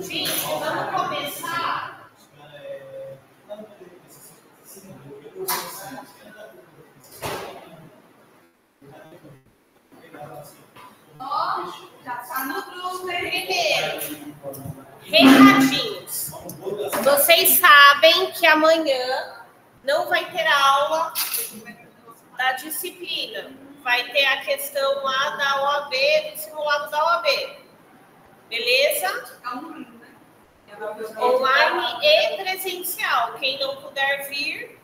Gente, vamos começar. Ó, já tá no grupo primeiro. Recadinhos. Vocês sabem que amanhã não vai ter aula da disciplina. Vai ter a questão lá da OAB, do simulado da OAB. Beleza? Online e presencial. Quem não puder vir,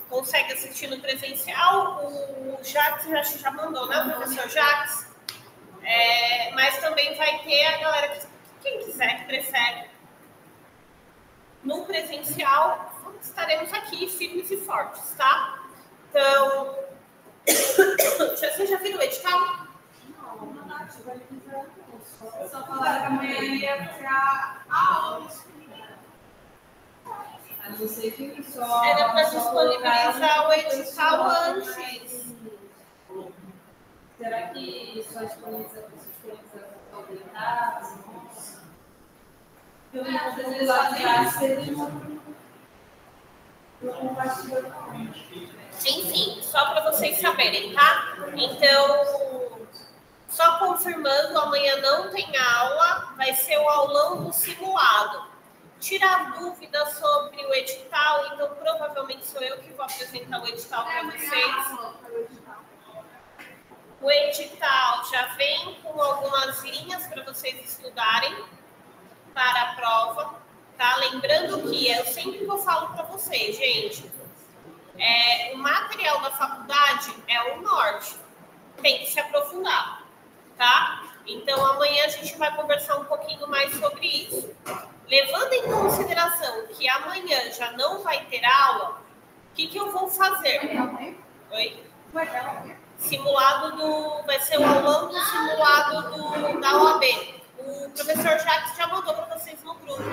consegue assistir no presencial. O Jacques já mandou, né, professor Jacques? Mas também vai ter a galera quem quiser, que prefere. No presencial, estaremos aqui firmes e fortes, tá? Então, você já viu o edital? Só falar que amanhã ia tirar a aula. A não ser que só. Era para disponibilizar o edital antes. Será que só disponibiliza habilitados? Enfim, só para vocês saberem, tá? Então, só confirmando, amanhã não tem aula, vai ser o aulão do simulado. Tirar dúvidas sobre o edital, então provavelmente sou eu que vou apresentar o edital para vocês. O edital já vem com algumas linhas para vocês estudarem para a prova, tá? Lembrando que eu sempre falo para vocês, gente, o material da faculdade é o norte, tem que se aprofundar, tá? Então, amanhã a gente vai conversar um pouquinho mais sobre isso. Levando em consideração que amanhã já não vai ter aula, o que eu vou fazer? Oi? Vai ser o aulão do simulado da OAB. O professor Jacques já mandou para vocês no grupo,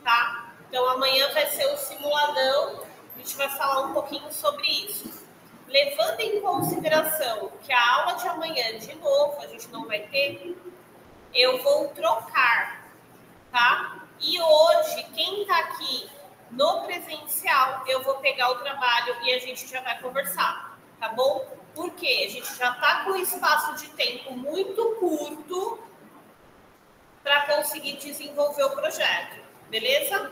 tá? Então, amanhã vai ser o simuladão, a gente vai falar um pouquinho sobre isso. Levando em consideração que a aula de amanhã, de novo, a gente não vai ter, eu vou trocar, tá? E hoje, quem tá aqui no presencial, eu vou pegar o trabalho e a gente já vai conversar, tá bom? Porque a gente já tá com um espaço de tempo muito curto para conseguir desenvolver o projeto, beleza?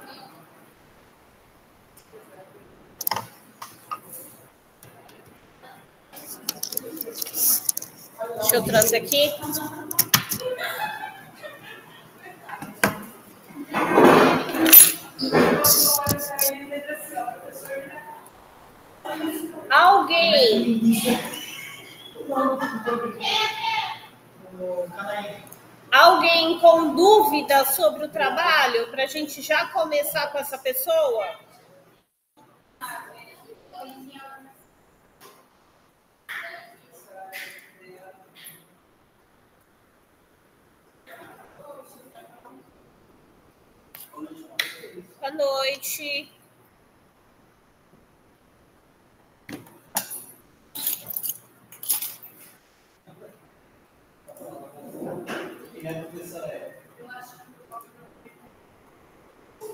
Deixa eu trazer aqui. Alguém com dúvida sobre o trabalho, para a gente já começar com essa pessoa? Boa noite.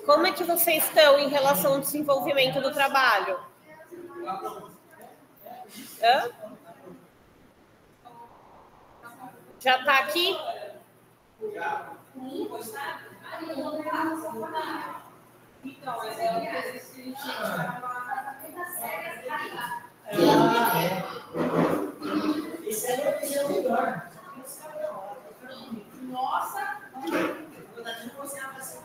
Como é que vocês estão em relação ao desenvolvimento do trabalho? Hã? Já está aqui? Então, mas é um exercício esse é o melhor. Nossa! Eu daqui não consigo fazer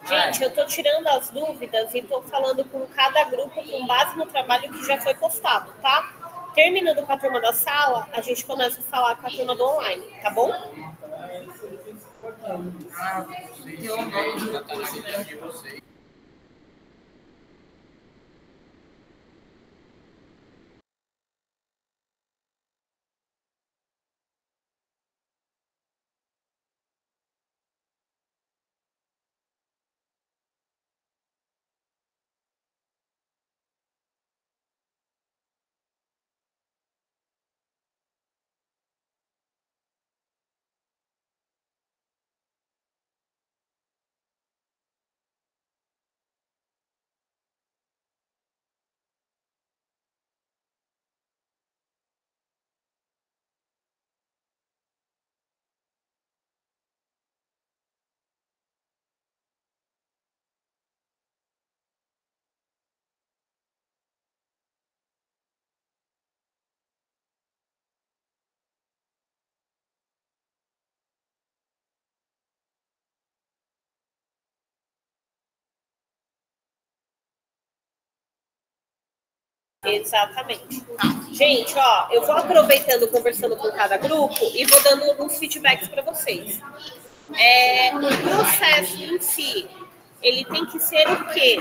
Gente, eu estou tirando as dúvidas e estou falando com cada grupo com base no trabalho que já foi postado, tá? Terminando com a turma da sala, a gente começa a falar com a turma do online, tá bom? Exatamente. Gente, ó, eu vou aproveitando, conversando com cada grupo e vou dando alguns feedbacks para vocês. O processo em si, ele tem que ser o quê?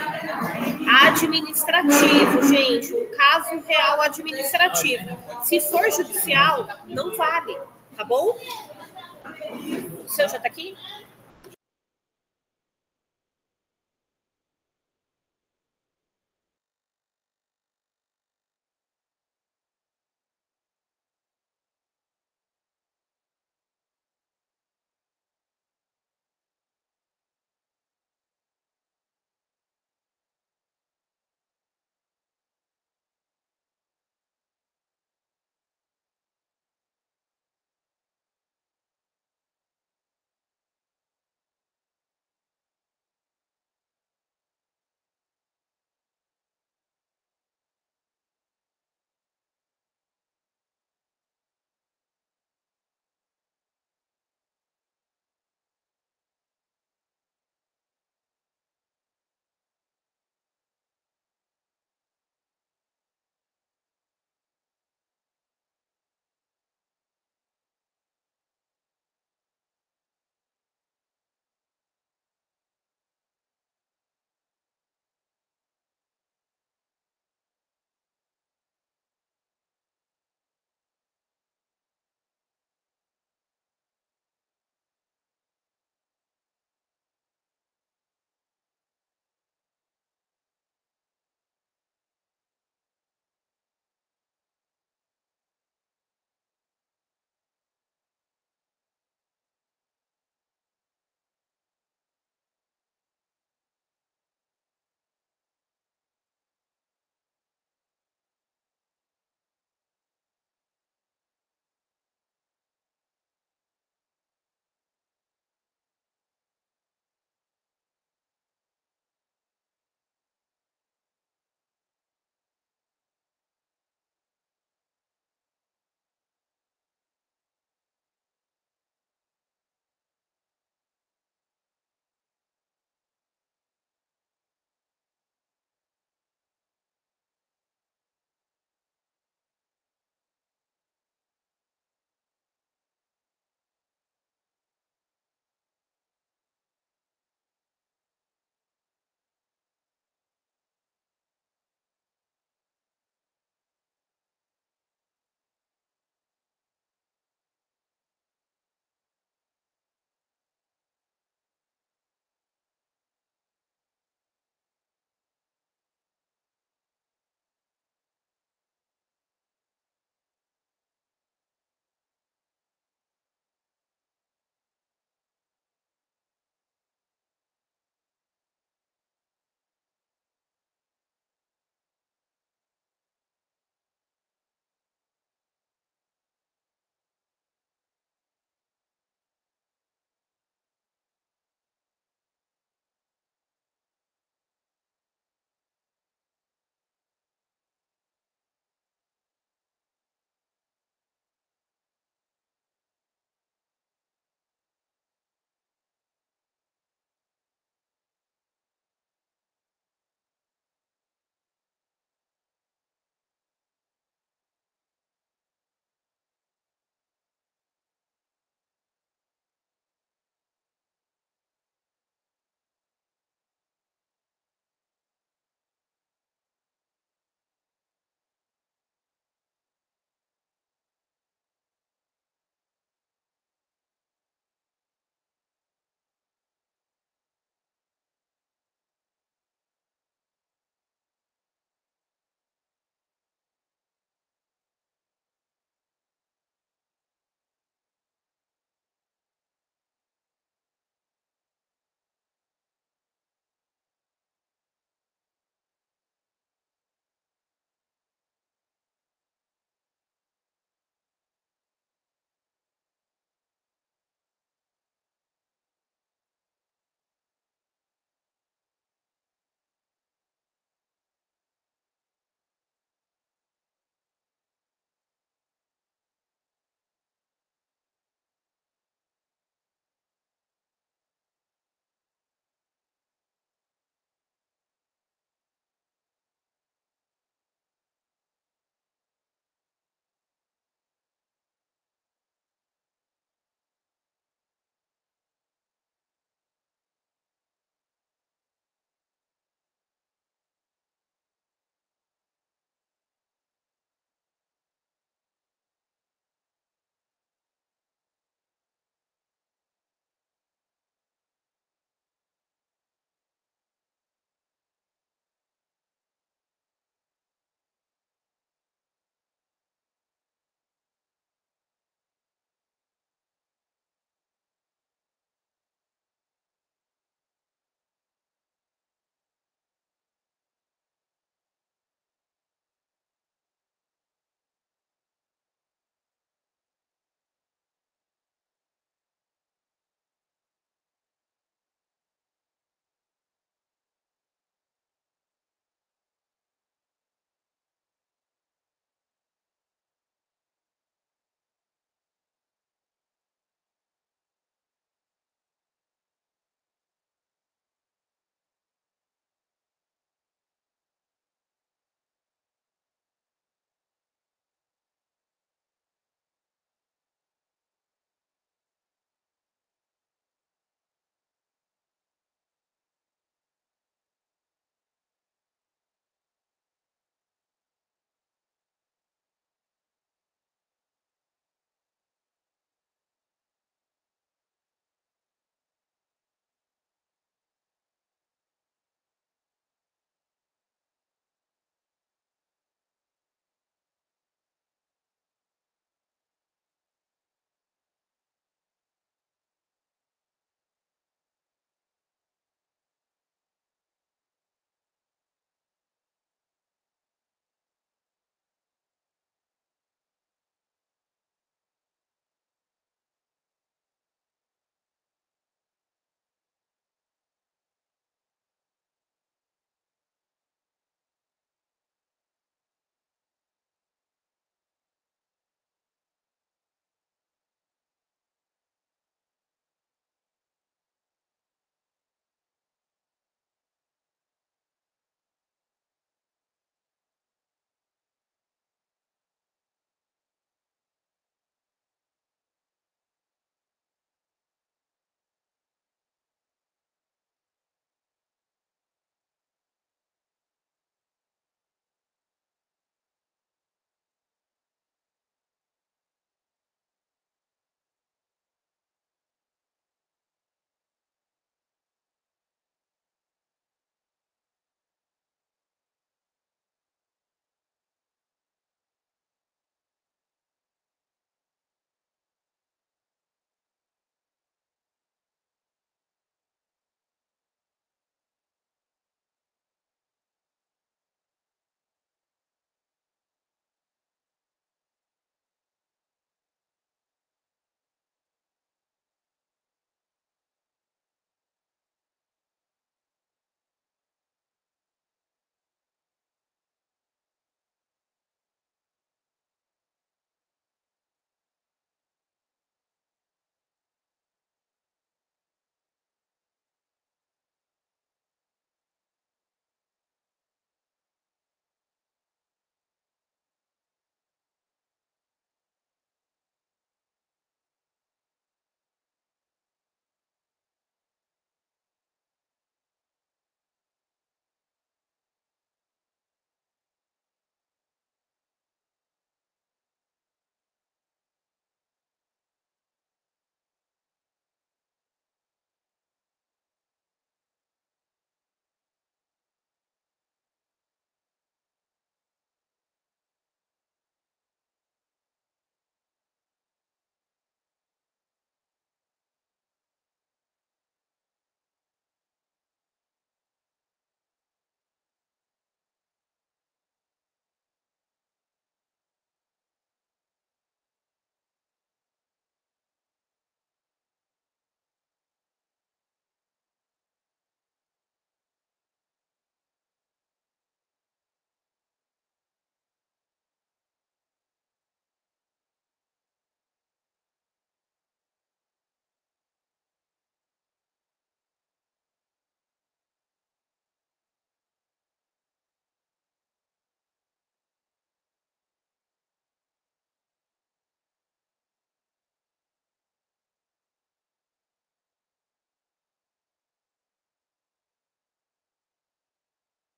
Administrativo, gente, um caso real administrativo. Se for judicial, não vale, tá bom? O seu já tá aqui?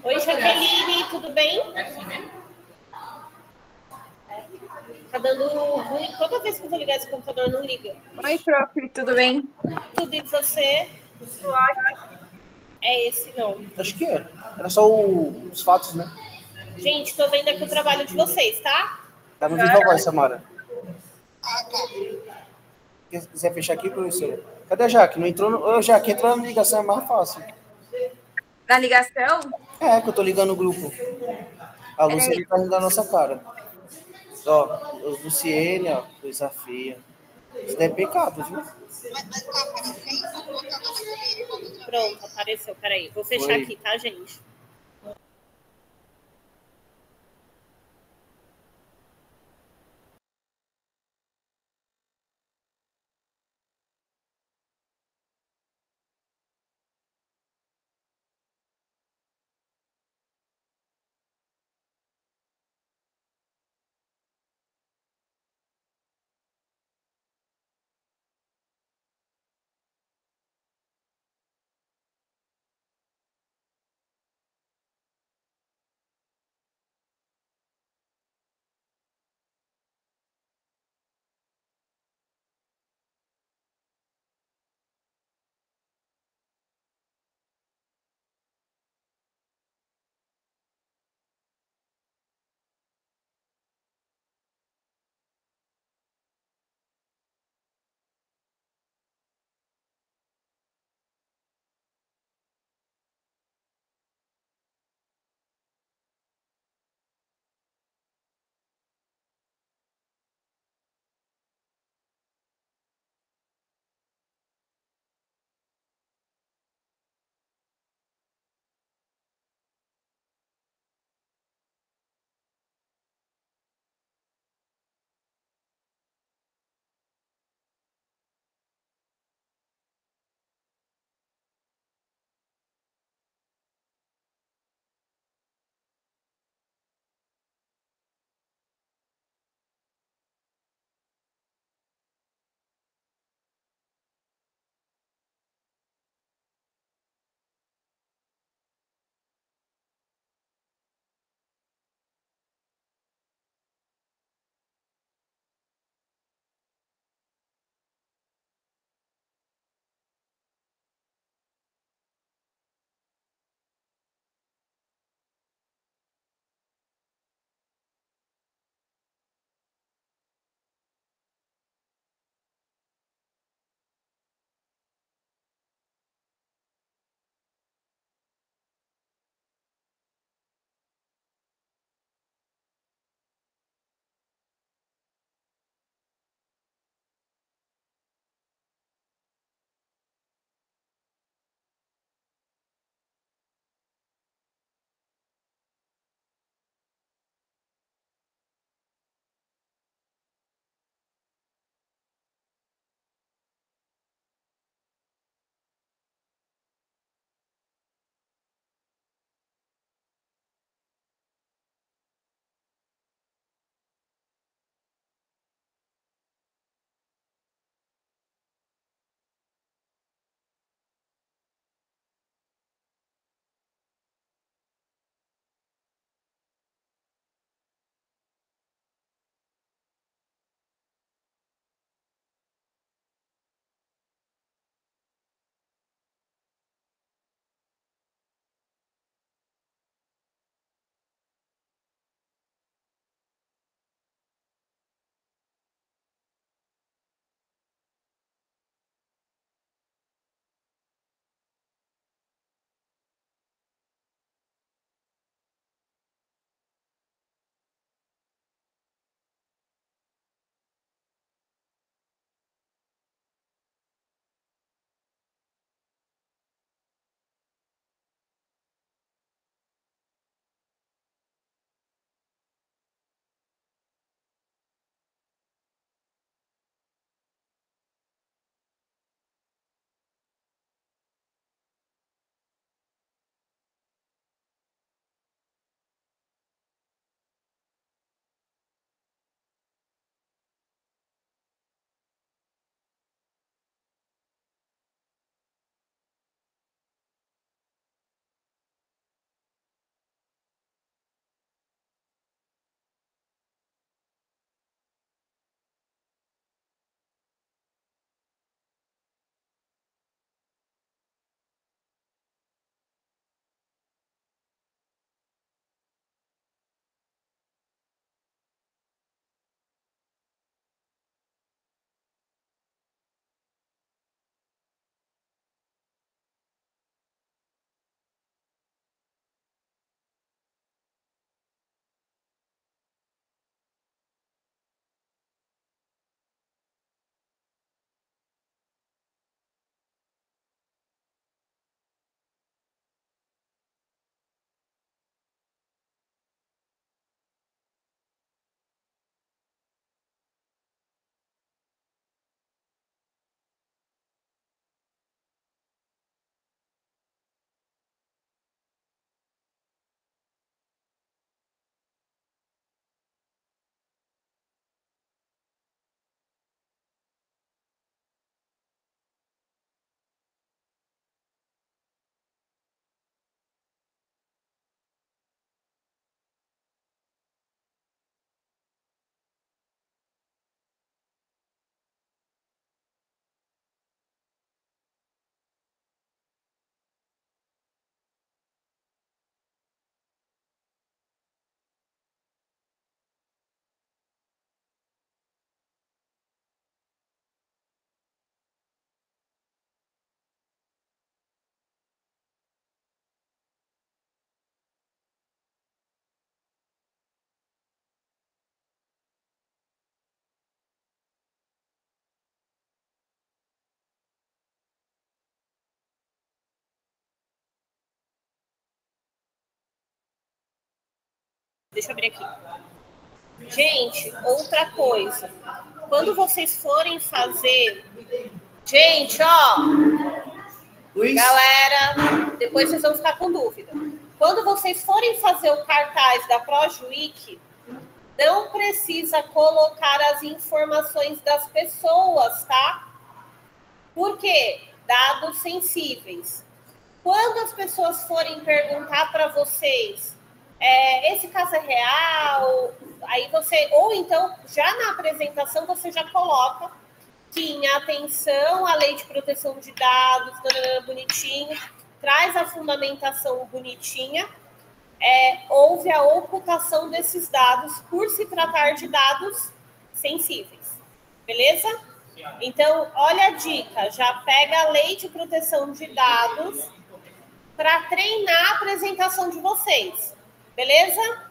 Oi, Jaqueline, tudo bem? Tá dando ruim. Toda vez que eu vou ligar esse computador, não liga. Oi, prof, tudo bem? Tudo e você? É esse, não. Acho que é. Era só os fatos, né? Gente, tô vendo aqui o trabalho de vocês, tá? Tá no Viva Voz, Samara. Quiser fechar aqui, professora? Cadê a Jaque? Não entrou no... Ô, Jaque, entra na ligação, é mais fácil. Na ligação? É, que eu tô ligando no grupo. A Lúcia Peraí. tá rindo da nossa cara. Ó, Luciene, ó, coisa feia. Isso daí é pecado, viu? Pronto, apareceu. Peraí, vou fechar Oi. aqui, tá, gente? Deixa eu abrir aqui. Gente, outra coisa. Quando vocês forem fazer... Gente, ó... Galera, depois vocês vão ficar com dúvida. Quando vocês forem fazer o cartaz da ProJuic, não precisa colocar as informações das pessoas, tá? Por quê? Dados sensíveis. Quando as pessoas forem perguntar para vocês, esse caso é real, aí você, ou então, já na apresentação, você já coloca que em atenção à lei de proteção de dados, bonitinho, traz a fundamentação bonitinha, houve a ocultação desses dados por se tratar de dados sensíveis. Beleza? Então, olha a dica, já pega a lei de proteção de dados para treinar a apresentação de vocês. Beleza?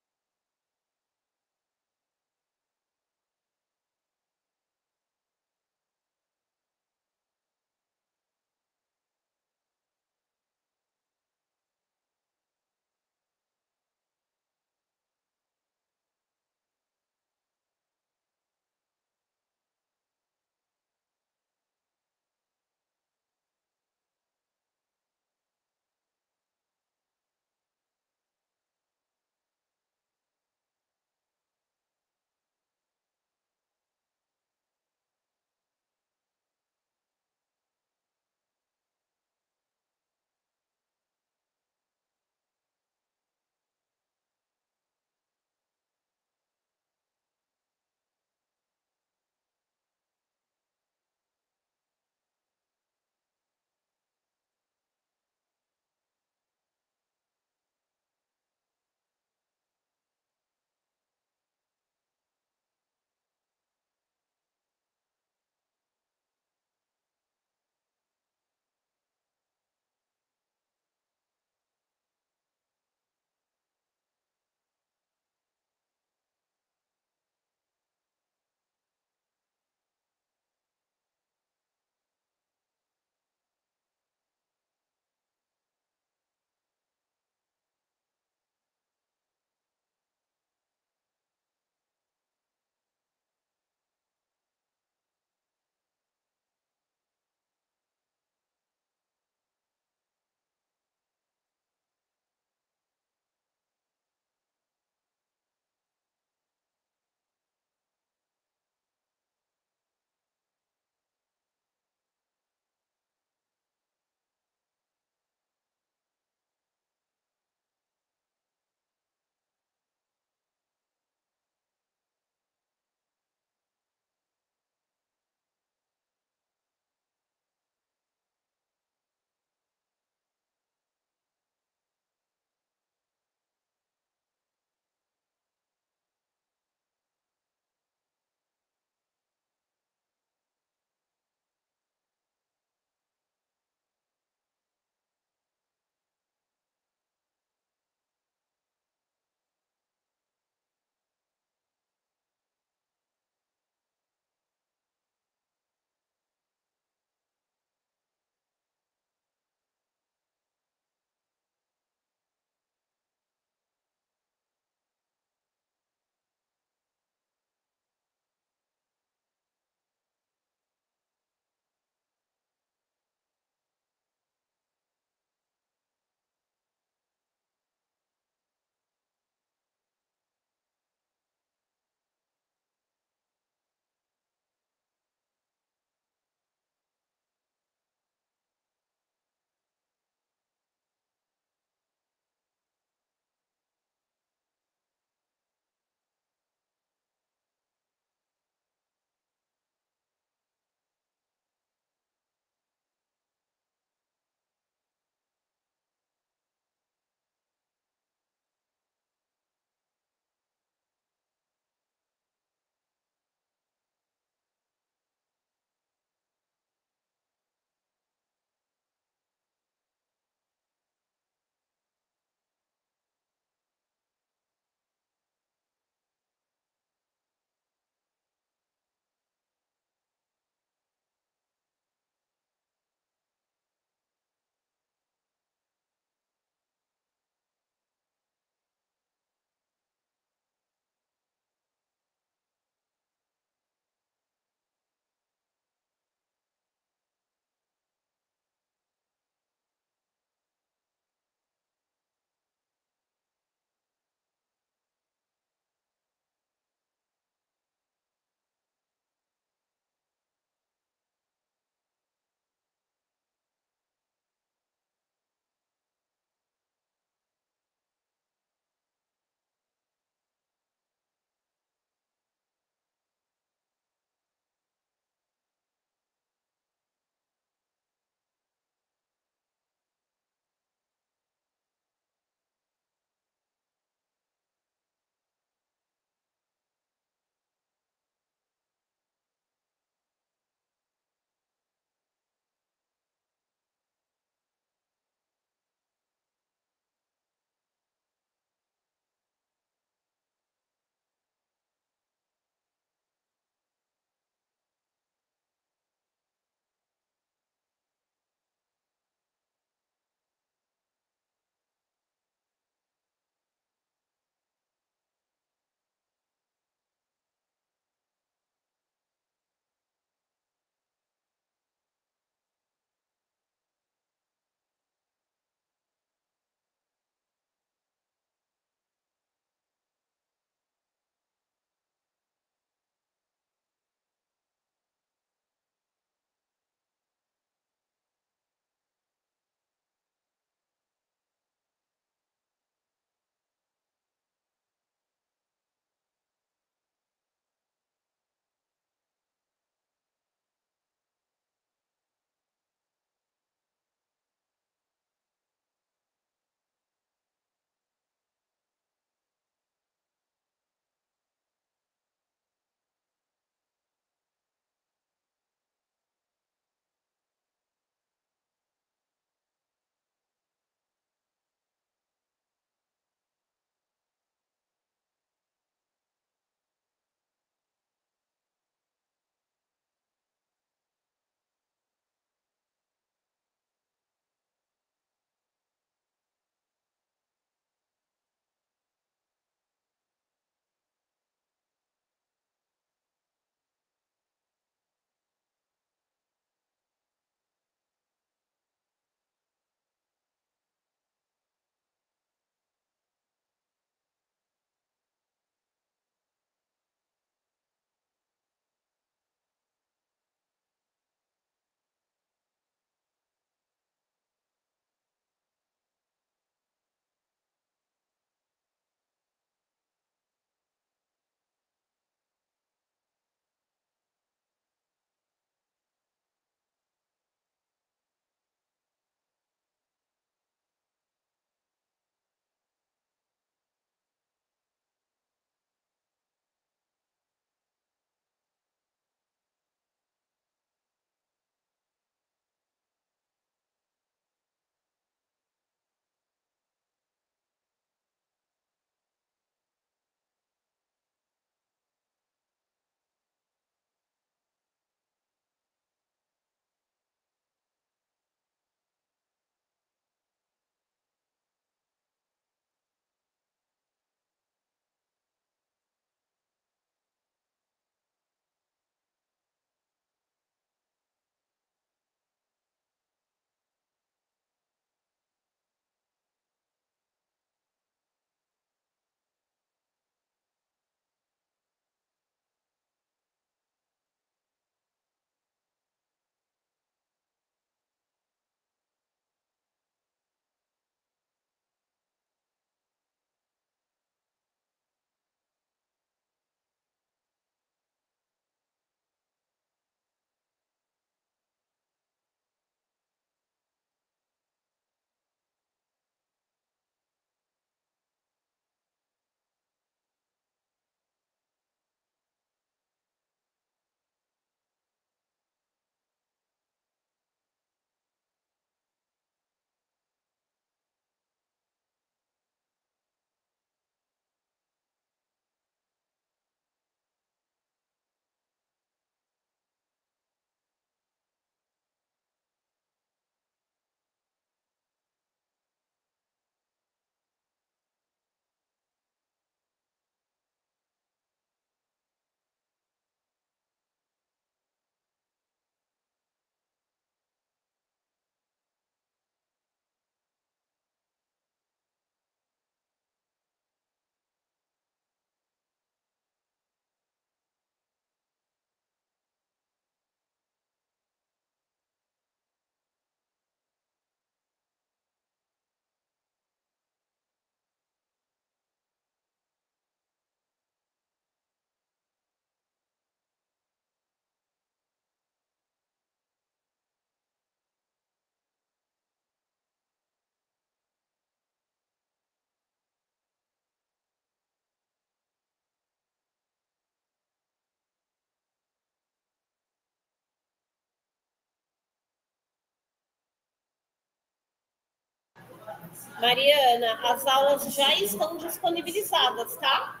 Mariana, as aulas já estão disponibilizadas, tá?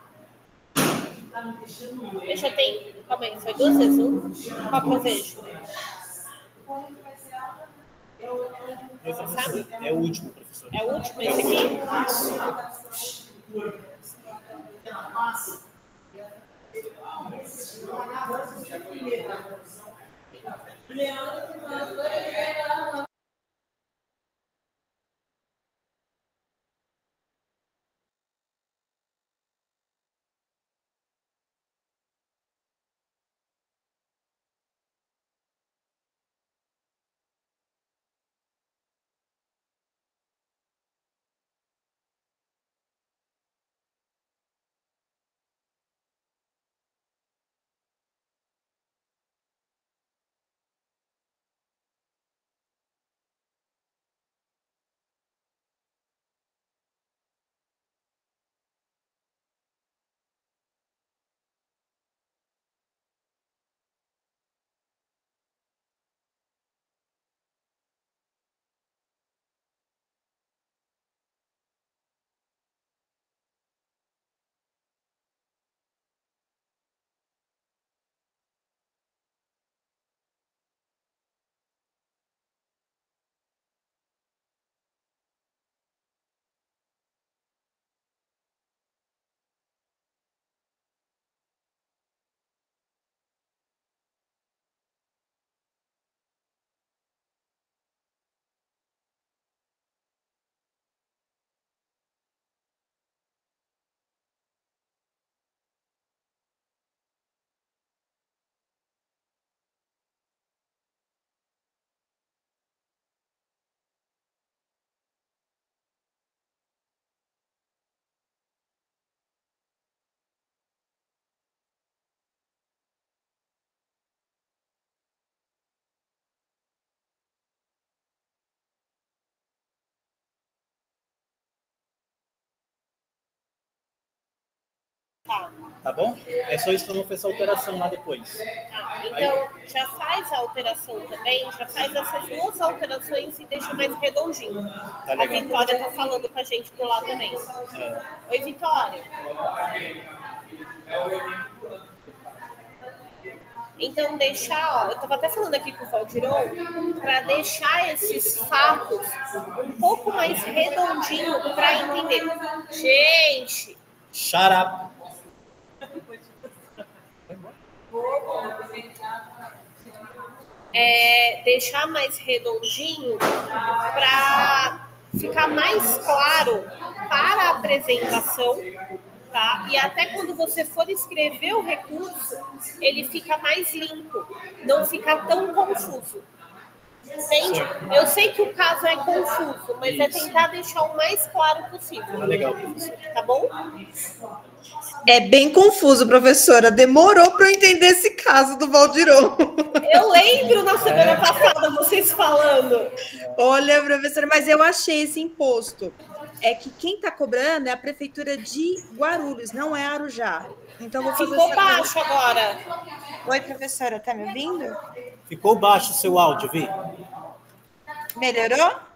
Eu já tenho. Calma aí, foi 2 vezes um? Qual que eu vejo? Você sabe? É o último, professor. É o último esse aqui? Tá bom? É só isso que eu vou fazer essa alteração lá depois. Então, já faz a alteração também, já faz essas 2 alterações e deixa mais redondinho. Tá legal. A Vitória tá falando com a gente por lá também. Oi, Vitória. Então, deixar, ó, eu estava até falando aqui com o Valdiron, para deixar esses fatos um pouco mais redondinho para entender. Gente! Shut up! Deixar mais redondinho para ficar mais claro para a apresentação, tá? E até quando você for escrever o recurso, ele fica mais limpo, não fica tão confuso. Entende? Eu sei que o caso é confuso, mas é tentar deixar o mais claro possível. Legal, professor. Tá bom? É bem confuso, professora. Demorou para eu entender esse caso do Valdiron. Eu lembro na semana passada vocês falando. Olha, professora, mas eu achei esse imposto. É que quem está cobrando é a prefeitura de Guarulhos, não é Arujá. Então vou fazer Ficou baixo agora. Oi, professora, tá me ouvindo? Ficou baixo o seu áudio, Vi? Melhorou?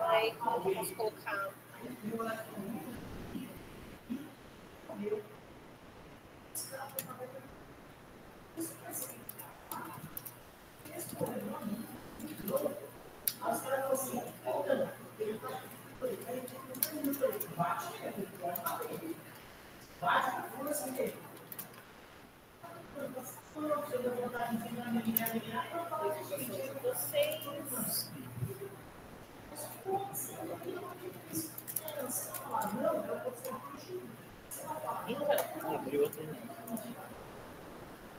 Ai, como eu posso colocar? Vocês.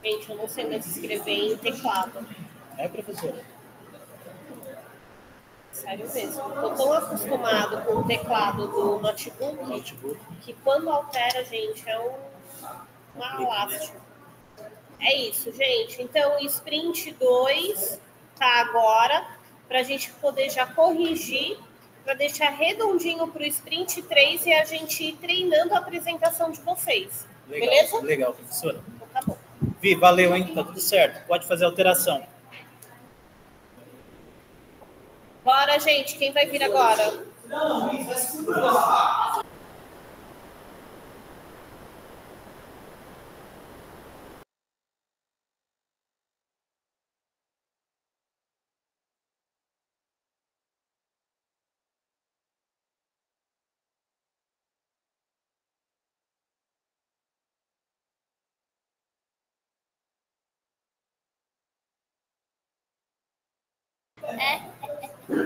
Gente, eu não sei mais escrever em teclado. É, professora? Sério mesmo. Estou tão acostumado com o teclado do notebook que quando altera, gente, é uma lástima. É isso, gente. Então, sprint 2, tá agora, para a gente poder já corrigir, para deixar redondinho para o sprint 3 e a gente ir treinando a apresentação de vocês. Legal, beleza? legal, professora. Então, tá bom. Vi, valeu, hein? Tá tudo certo. Pode fazer a alteração. Bora, gente. Quem vai vir agora?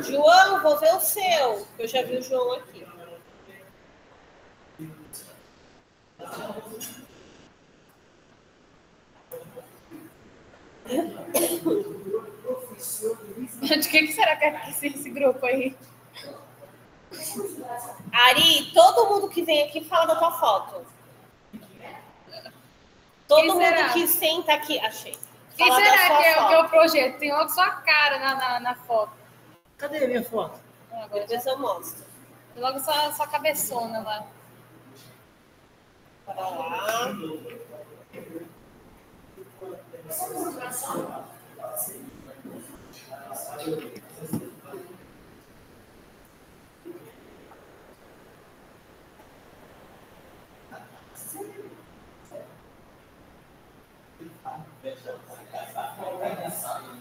João, vou ver o seu. Eu já vi o João aqui. De que será que é esse grupo aí? Ari, todo mundo que vem aqui fala da tua foto. Todo mundo será? que senta aqui... Achei. Quem Fala da será sua que é o foto. que eu projeto? Tem logo sua cara na foto. Cadê a minha foto? Agora Depois eu mostro. tem logo sua cabeçona lá. Bora lá.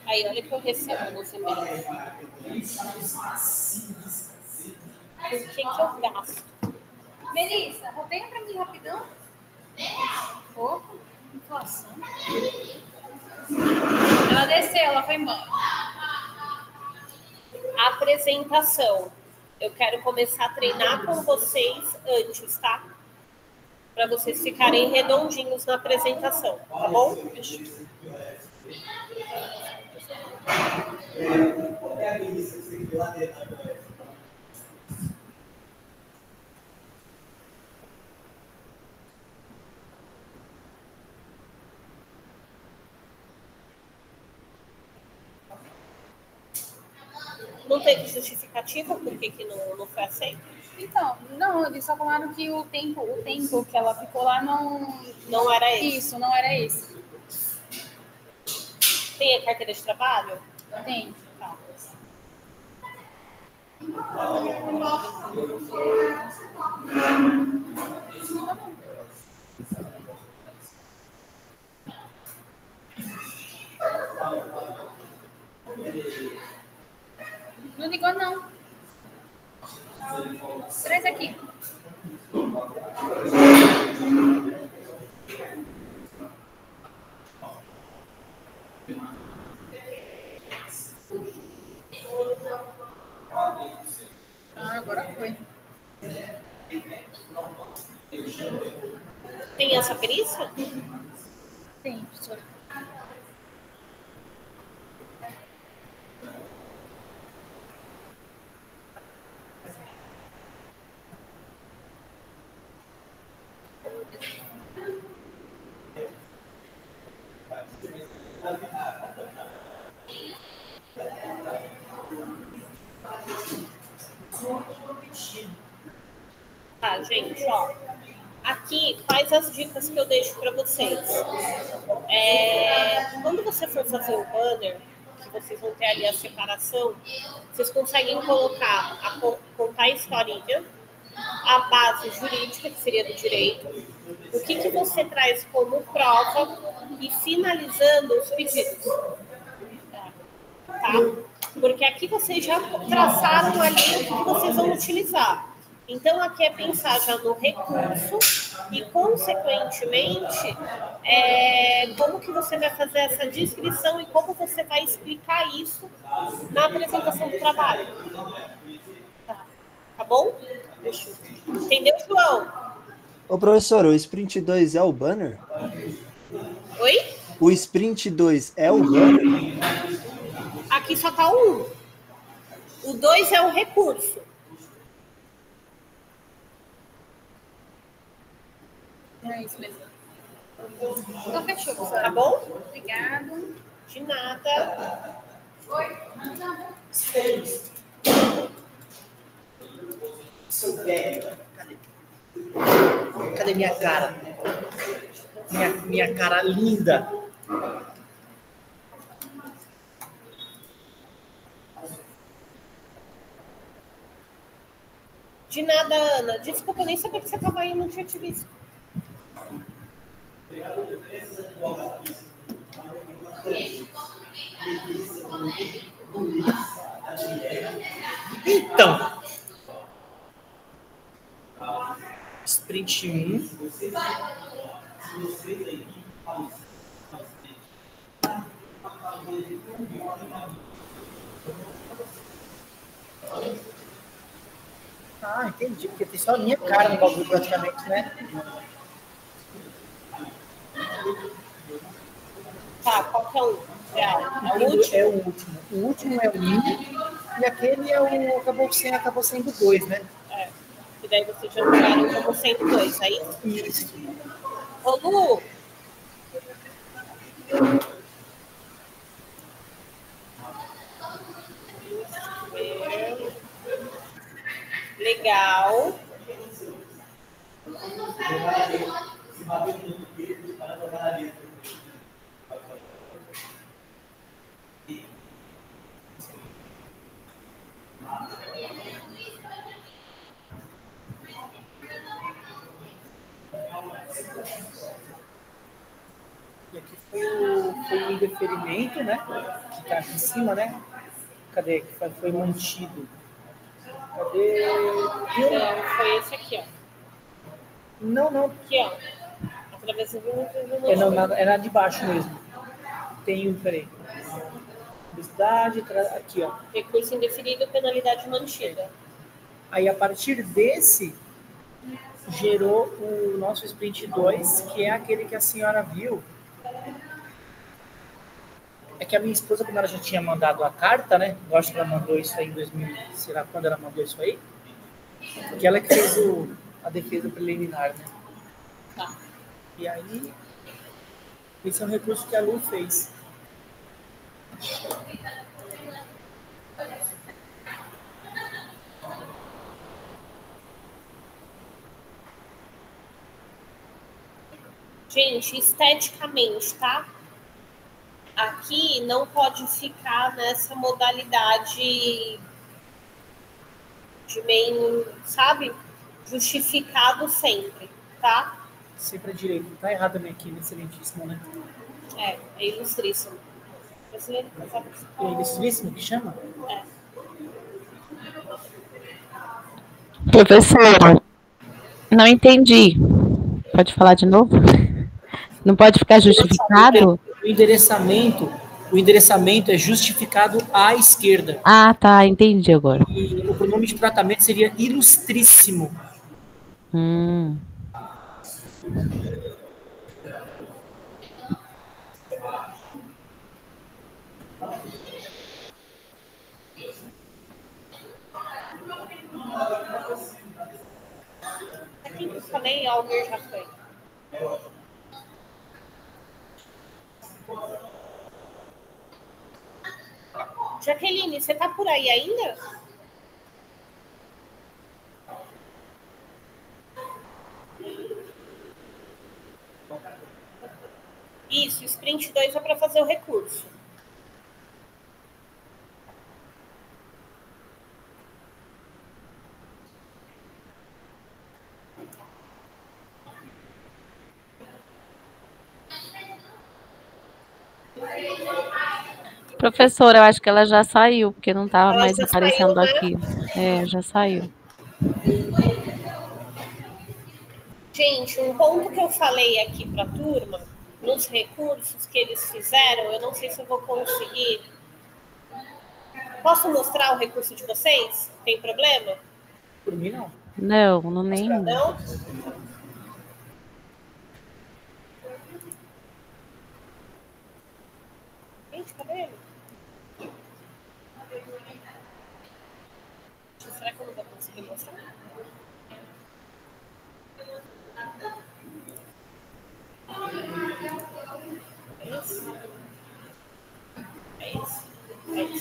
Aí, olha que eu recebo no CPF. Por que eu gasto? Melissa, roteia pra mim rapidão. Pouco. Inflação. Ela desceu, ela foi embora. Apresentação. Eu quero começar a treinar com vocês antes, tá? Para vocês ficarem redondinhos na apresentação, tá bom? Não teve justificativa por que não foi aceito? Então, não, eles só falaram que o tempo que ela ficou lá Não era esse. Isso, não era esse. Tem a carteira de trabalho? Tem. Tá. Não ligou, não. Traz aqui. Ah, agora foi. Tem essa perícia? Tem, professora. Tá, gente, ó. Aqui, quais as dicas que eu deixo para vocês? Quando você for fazer o banner, que vocês vão ter ali a separação, vocês conseguem colocar, contar a historinha, a base jurídica, que seria do direito, o que você traz como prova e finalizando os pedidos. Tá? Porque aqui vocês já traçaram ali o que vocês vão utilizar. Então, aqui é pensar já no recurso e, consequentemente, como que você vai fazer essa descrição e como você vai explicar isso na apresentação do trabalho. Tá bom? Entendeu, João? Ô, professor, o Sprint 2 é o banner? Oi? O Sprint 2 é o banner? Aqui só tá um. O 2 é o recurso. É isso mesmo. Então, fechou, professora. Tá bom? Obrigado. De nada. Seu velho. Cadê minha cara? Minha cara linda. De nada, Ana. Desculpa, eu nem sabia que você estava aí, não tinha te visto. Então, sprint 1. Ah, entendi, porque tem só a minha cara no bagulho praticamente, né? Tá, qual que é o real? É o último? É o último. O último é o 1 e aquele é o acabou sendo 2, né? É. E daí você já tiraram como 102, aí? Isso. Ô, Lu! Legal. E aqui foi o indeferimento, né? Que tá aqui em cima, né? Cadê? Que foi mantido. Cadê? Não, foi esse aqui, ó. Não. Aqui, ó. Através do É na de baixo mesmo. Tem um, peraí. Publicidade, aqui, ó. recurso indefinido, penalidade mantida. Aí, a partir desse, gerou o nosso sprint 2, que é aquele que a senhora viu. É que a minha esposa, como ela já tinha mandado a carta, né? Eu acho que ela mandou isso aí em 2000, sei lá quando ela mandou isso aí. Porque ela que fez a defesa preliminar, né? Tá. E aí, esse é um recurso que a Lu fez. Gente, esteticamente, tá? Aqui não pode ficar nessa modalidade de bem, sabe? Justificado sempre, tá? Sempre à direita. Tá errado também aqui, excelentíssimo, né? É ilustríssimo. Brasileiro, sabe? É ilustríssimo que chama? É. Professora, não entendi. Pode falar de novo? Não pode ficar justificado? O endereçamento é justificado à esquerda. Ah, tá, entendi agora. E o pronome de tratamento seria ilustríssimo. Aqui que eu falei, Almir já foi. Jaqueline, você tá por aí ainda? Isso, sprint 2 é para fazer o recurso. Professora, eu acho que ela já saiu, porque não estava mais já aparecendo saiu, né? aqui. É, já saiu. Gente, um ponto que eu falei aqui para a turma, nos recursos que eles fizeram, eu não sei se eu vou conseguir. Posso mostrar o recurso de vocês? Tem problema? Por mim, não. Não nem. Não? Gente, cadê ele? Será que eu não vou conseguir mostrar? É esse? É esse? É esse?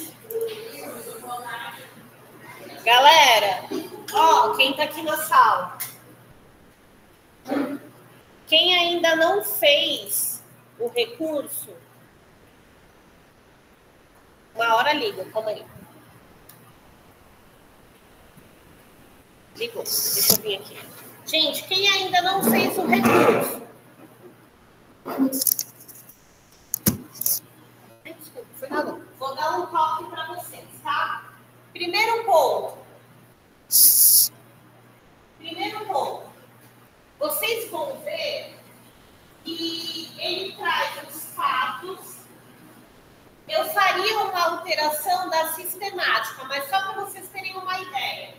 Quem está aqui na sala? Quem ainda não fez o recurso? Uma hora liga, calma aí. Ligou, deixa eu vir aqui. Gente, quem ainda não fez o recurso? Desculpa, foi nada. Vou dar um toque para vocês, tá? Primeiro ponto. Vocês vão ver que ele traz os fatos. Eu faria uma alteração da sistemática, mas só para vocês terem uma ideia.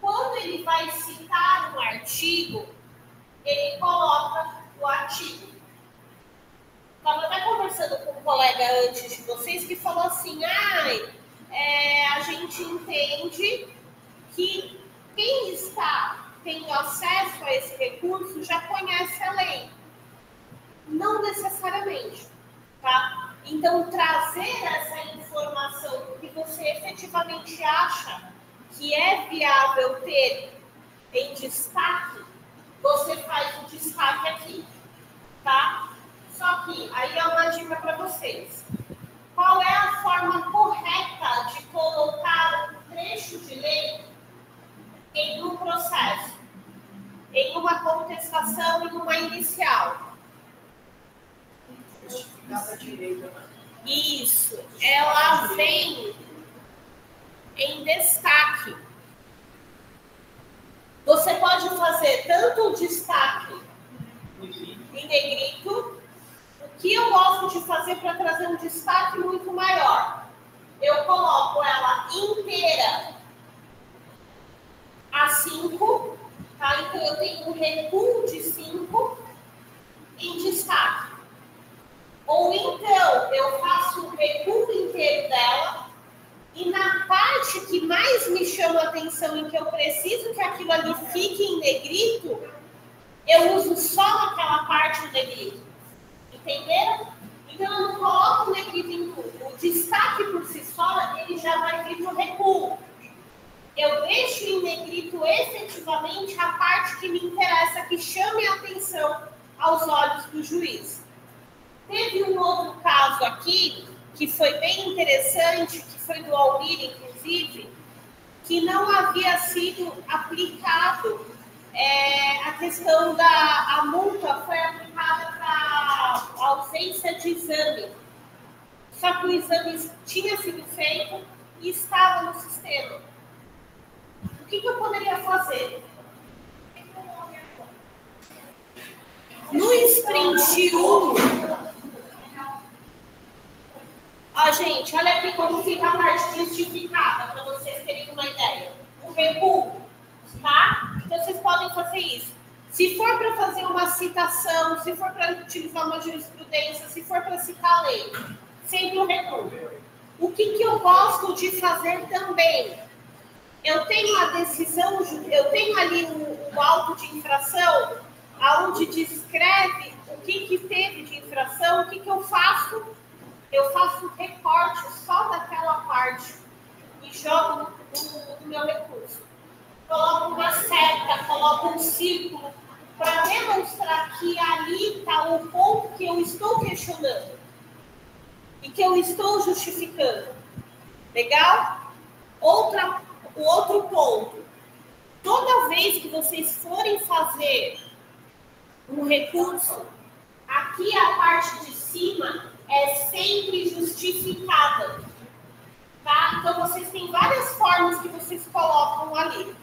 Quando ele vai citar um artigo, ele coloca o artigo. Estava até conversando com um colega antes de vocês que falou assim, a gente entende que quem está tendo acesso a esse recurso já conhece a lei. Não necessariamente, tá? Então, trazer essa informação que você efetivamente acha que é viável ter em destaque, você faz o destaque aqui, tá? Só que aí é uma dica para vocês. Qual é a forma correta de colocar um trecho de lei em um processo, em uma contestação, em uma inicial? Isso, ela vem em destaque. Você pode fazer tanto o destaque em negrito. O que eu gosto de fazer para trazer um destaque muito maior? Eu coloco ela inteira a 5, tá? Então eu tenho um recuo de 5 em destaque. Ou então eu faço o recuo inteiro dela e na parte que mais me chama a atenção e que eu preciso que aquilo ali fique em negrito, eu uso só aquela parte do negrito. Entenderam? Então eu não coloco o negrito em tudo. O destaque por si só, ele já vai vir no recuo. Eu deixo em negrito efetivamente a parte que me interessa, que chame a atenção aos olhos do juiz. Teve um outro caso aqui, que foi bem interessante, que foi do Almir, inclusive, que não havia sido aplicado a questão a multa foi aplicada para ausência de exame. Só que o exame tinha sido feito e estava no sistema. O que eu poderia fazer? No sprint 1, gente, olha aqui como fica a parte justificada, para vocês terem uma ideia. O recuo, tá? Então, vocês podem fazer isso. Se for para fazer uma citação, se for para utilizar uma jurisprudência, se for para citar a lei, sempre o recuo. O que eu gosto de fazer também? Eu tenho a decisão, eu tenho ali o auto de infração, onde descreve o que teve de infração, o que eu faço? Eu faço um recorte só daquela parte e jogo no meu recurso. Coloco uma seta, coloco um círculo, para demonstrar que ali está o ponto que eu estou questionando e que eu estou justificando. Legal? O outro ponto. Toda vez que vocês forem fazer um recurso, aqui a parte de cima é sempre justificada. Tá? Então, vocês têm várias formas que vocês colocam ali.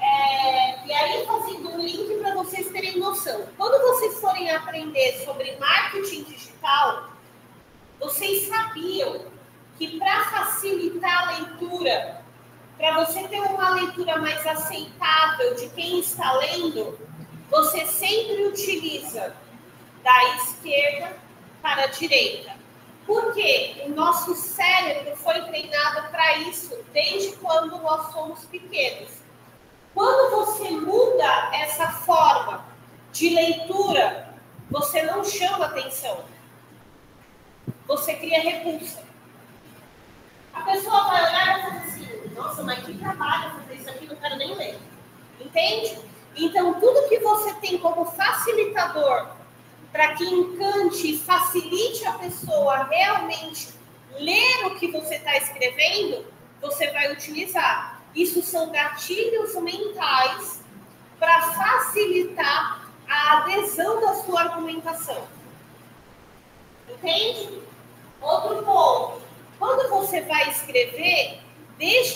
E aí, fazendo um link para vocês terem noção. Quando vocês forem aprender sobre marketing digital, vocês sabiam que para facilitar a leitura, para você ter uma leitura mais aceitável de quem está lendo, você sempre utiliza da esquerda para a direita. Porque o nosso cérebro foi treinado para isso desde quando nós somos pequenos. Quando você muda essa forma de leitura, você não chama atenção. Você cria repulsa. A pessoa vai olhar e vai fazer assim, nossa, mas que trabalho fazer isso aqui, não quero nem ler. Entende? Então, tudo que você tem como facilitador para que encante e facilite a pessoa realmente ler o que você está escrevendo, você vai utilizar. Isso são gatilhos mentais para facilitar a adesão da sua argumentação. Entende? Outro ponto. Quando você vai escrever, tente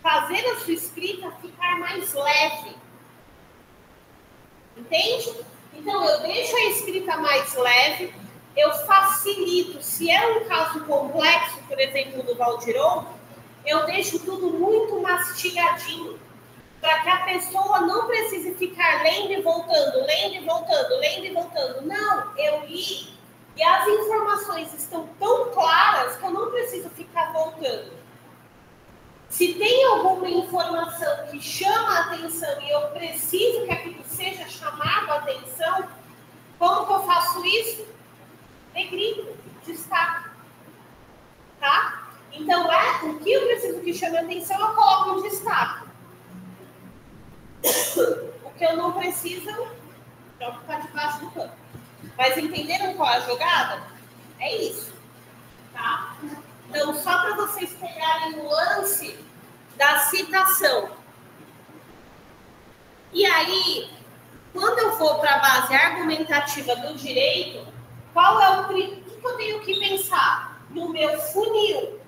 fazer a sua escrita ficar mais leve. Entende? Então, eu deixo a escrita mais leve, eu facilito. Se é um caso complexo, por exemplo, do Valdiron, eu deixo tudo muito mastigadinho, para que a pessoa não precise ficar lendo e voltando, lendo e voltando, lendo e voltando. Não, eu li e as informações estão tão claras que eu não preciso ficar voltando. Se tem alguma informação que chama a atenção e eu preciso que aquilo seja chamado a atenção, como que eu faço isso? Negrito, destaque. Tá? Então, o que eu preciso que chame a atenção, eu coloco em destaque. O que eu não preciso, jogo para debaixo do campo. Mas entenderam qual é a jogada? É isso. Tá? Então, só para vocês pegarem o lance da citação. E aí, quando eu for para a base argumentativa do direito, qual é o que eu tenho que pensar? No meu funil.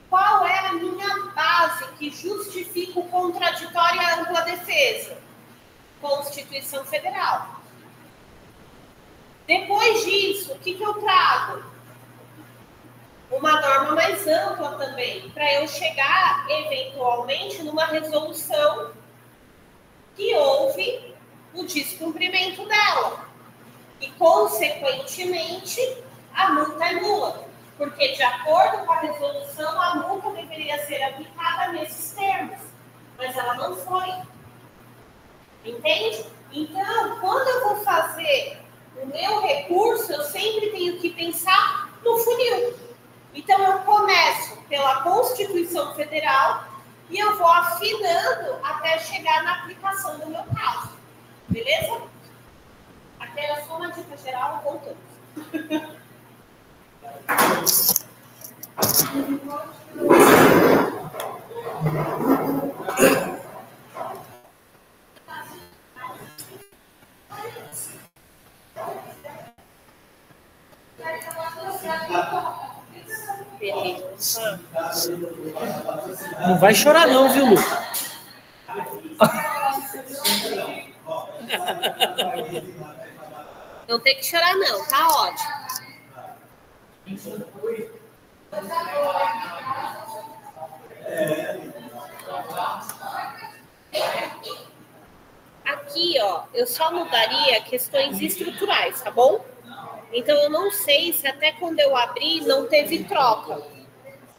Qual é a minha base que justifica o contraditório e a ampla defesa? Constituição Federal. Depois disso, o que eu trago? Uma norma mais ampla também, para eu chegar, eventualmente, numa resolução que houve o descumprimento dela. E, consequentemente, a multa é nula. Porque, de acordo com a resolução, a multa deveria ser aplicada nesses termos. Mas ela não foi. Entende? Então, quando eu vou fazer o meu recurso, eu sempre tenho que pensar no funil. Então, eu começo pela Constituição Federal e eu vou afinando até chegar na aplicação do meu caso. Beleza? Aqui era só uma dica geral, voltamos. Beleza. Não vai chorar não, viu, Lu? Não tem que chorar não, tá ótimo. Aqui, ó, eu só mudaria questões estruturais, tá bom? Então, eu não sei se até quando eu abri não teve troca.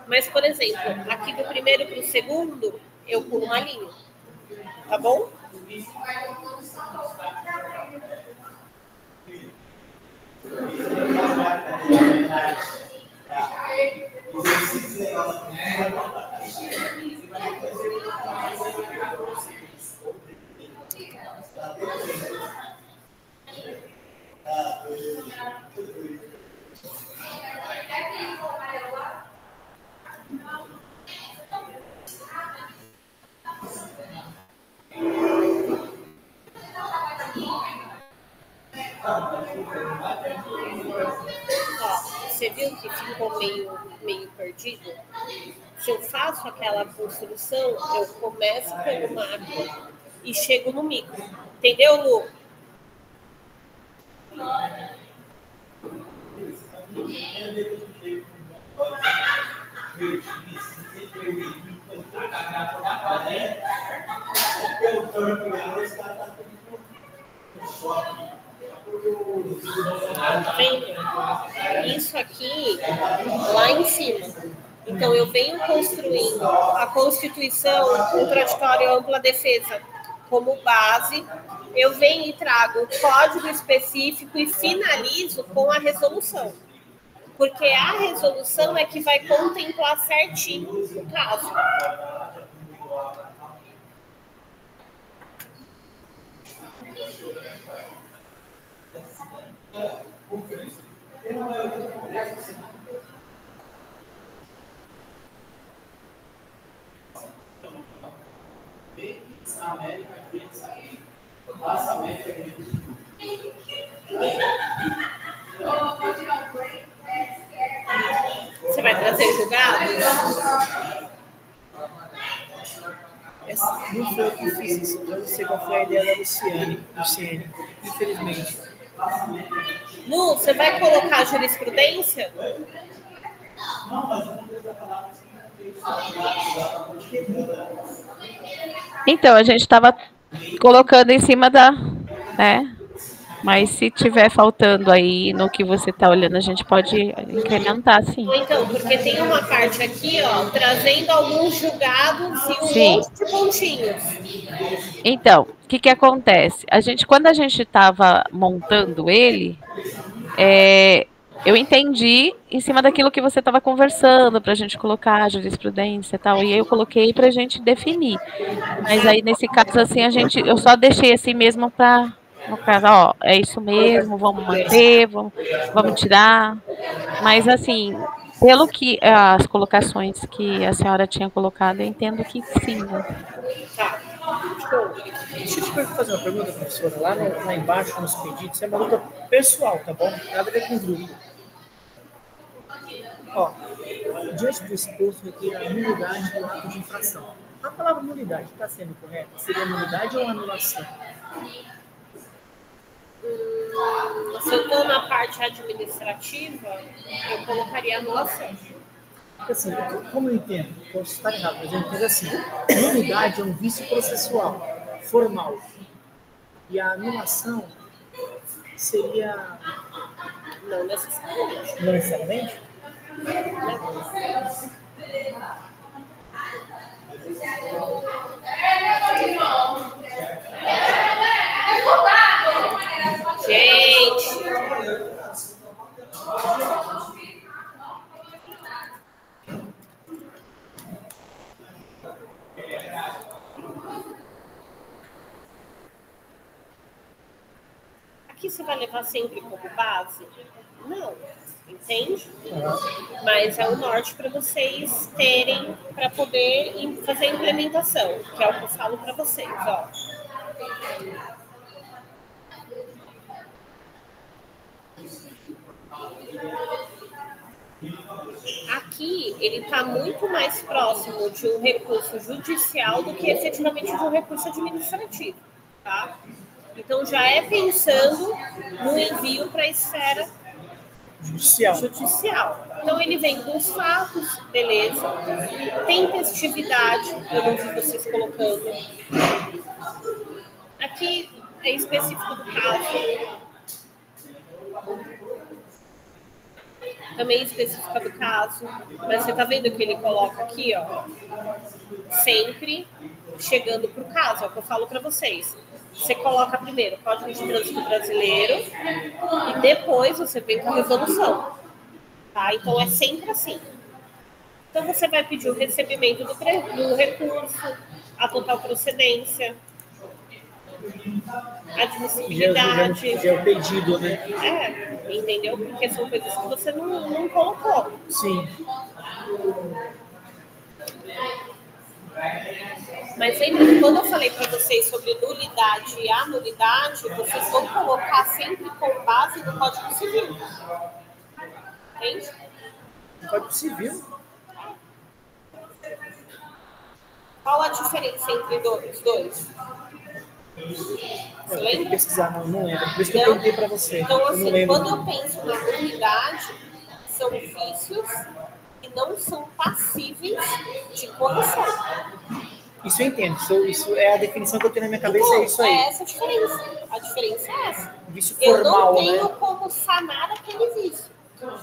Mas, por exemplo, aqui do primeiro para o segundo, eu pulo uma linha. Tá bom? Ó, você viu que ficou meio perdido? Se eu faço aquela construção, eu começo pelo macro e chego no micro. Entendeu, Lu? Isso aqui lá em cima. Então, eu venho construindo a Constituição, contraditório e ampla defesa como base. Eu venho e trago o código específico e finalizo com a resolução. Porque a resolução é que vai contemplar certinho o caso. Você vai trazer julgados? Não foi eu que fiz isso. Eu não sei qual foi a ideia da Luciane, infelizmente. Lu, você vai colocar jurisprudência? Então, a gente estava colocando em cima da, né? Mas se tiver faltando aí no que você está olhando, a gente pode incrementar, sim. Então, porque tem uma parte aqui, ó, trazendo alguns julgados e um Sim. monte de pontinhos. Então, o que acontece? Quando a gente estava montando ele, eu entendi em cima daquilo que você estava conversando, para a gente colocar a jurisprudência e tal, e aí eu coloquei para a gente definir. Mas aí, nesse caso, assim, eu só deixei assim mesmo para, no caso, ó, é isso mesmo, vamos manter, vamos tirar. Mas, assim, pelo que as colocações que a senhora tinha colocado, eu entendo que sim, né? Tá. Deixa eu te fazer uma pergunta, professora. Lá embaixo, nos pedidos, é uma luta pessoal, tá bom? Nada a ver com grupo. Ó, diante do exposto aqui, a nulidade do ato de infração. A palavra nulidade está sendo correta? Seria nulidade ou anulação? Se eu estou na parte administrativa, eu colocaria anulação. Porque assim, como eu entendo, posso estar errado, mas eu entendo assim, nulidade é um vício processual, formal. E a anulação seria... Não necessariamente. Não necessariamente? Gente! Aqui você vai levar sempre como base? Não, entende? Mas é o norte para vocês terem, para poder fazer a implementação, que é o que eu falo para vocês, ó. Aqui, ele está muito mais próximo de um recurso judicial do que efetivamente de um recurso administrativo, tá? Então, já é pensando no envio para a esfera judicial. Então, ele vem com os fatos, beleza. Tempestividade, eu não vi vocês colocando. Aqui é específico do caso. Também específica do caso. Mas você tá vendo que ele coloca aqui, ó. Sempre chegando pro caso, é o que eu falo para vocês. Você coloca primeiro o Código de Trânsito Brasileiro e depois você vem com a resolução. Tá? Então, é sempre assim. Então, você vai pedir o recebimento do recurso, a total procedência, admissibilidade. Já é o pedido, né? Entendeu? Porque são coisas que você não colocou. Sim. Mas sempre, quando eu falei para vocês sobre nulidade e anulidade, vocês vão colocar sempre com base no Código Civil. Entende? Código Civil? Qual a diferença entre os dois? Você Eu tenho que lembra? pesquisar, não lembro. Por isso que eu perguntei para você. Então, assim, eu não lembro. quando eu penso na nulidade, são vícios que não são passíveis de correção. Isso eu entendo. Isso é a definição que eu tenho na minha cabeça, Então, é isso aí. é essa a diferença. A diferença é essa. Vício Eu formal, não tenho né? como sanar aquele vício.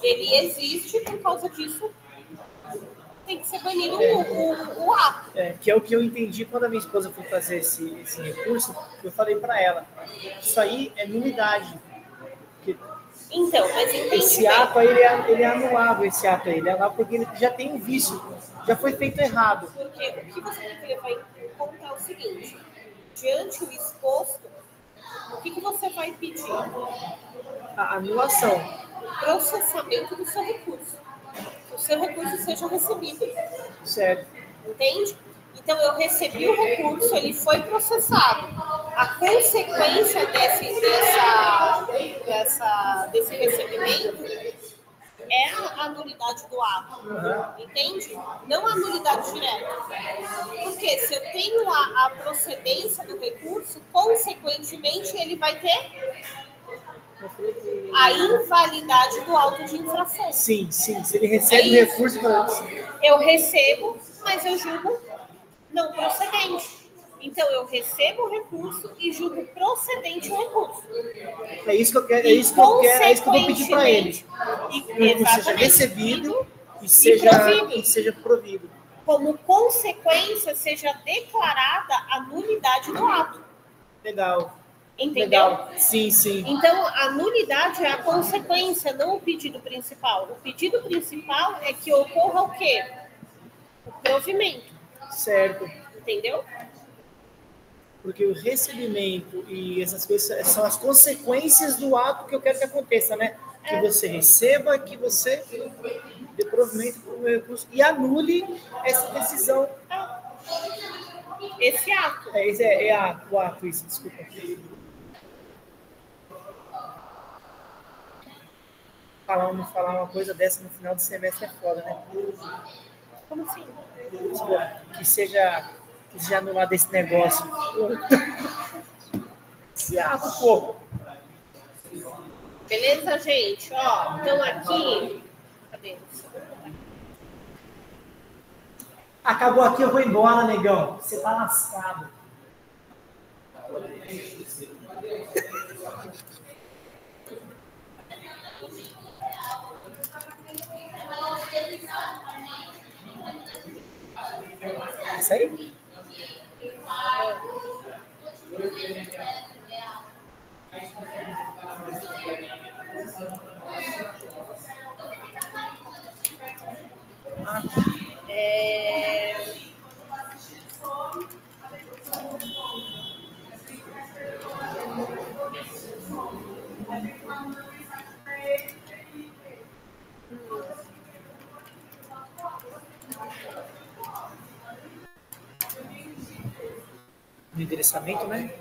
Ele existe, por causa disso tem que ser banido o ato. Que é o que eu entendi quando a minha esposa foi fazer esse recurso. Eu falei para ela, isso aí é nulidade. Porque Então, mas entende esse bem. ato aí, ele é anulável, esse ato aí. Ele é anulável porque ele já tem um vício já foi feito errado. Porque o que você tem que levar em conta é o seguinte: diante do exposto, o que você vai pedir? A anulação. O processamento do seu recurso. Que o seu recurso seja recebido. Certo. Entende? Então, eu recebi o recurso, ele foi processado. A consequência desse recebimento é a nulidade do ato. Entende? Não a nulidade direta. Porque se eu tenho a procedência do recurso, consequentemente, ele vai ter a invalidade do auto de infração. Sim. Se ele recebe o recurso... Eu recebo, mas eu julgo não procedente. Então, eu recebo o recurso e julgo procedente o recurso. É isso que eu quero, é isso que eu vou pedir para ele. Que o recurso seja recebido e seja provido. Como consequência, seja declarada a nulidade do ato. Legal. Entendeu? Legal. Sim. Então, a nulidade é a consequência, não o pedido principal. O pedido principal é que ocorra o quê? O provimento. Certo. Entendeu? Porque o recebimento e essas coisas são as consequências do ato que eu quero que aconteça, né? Que você receba, que você dê provimento para o recurso e anule essa decisão. Esse ato. O ato, isso, desculpa. Falar uma coisa dessa no final do semestre é foda, né? Como assim? Que seja anulado esse negócio. Esse ato, pô. Beleza, gente? Ó, então aqui... Cadê? Acabou aqui, eu vou embora, negão. Você tá lascado. Isso aí? No endereçamento, né?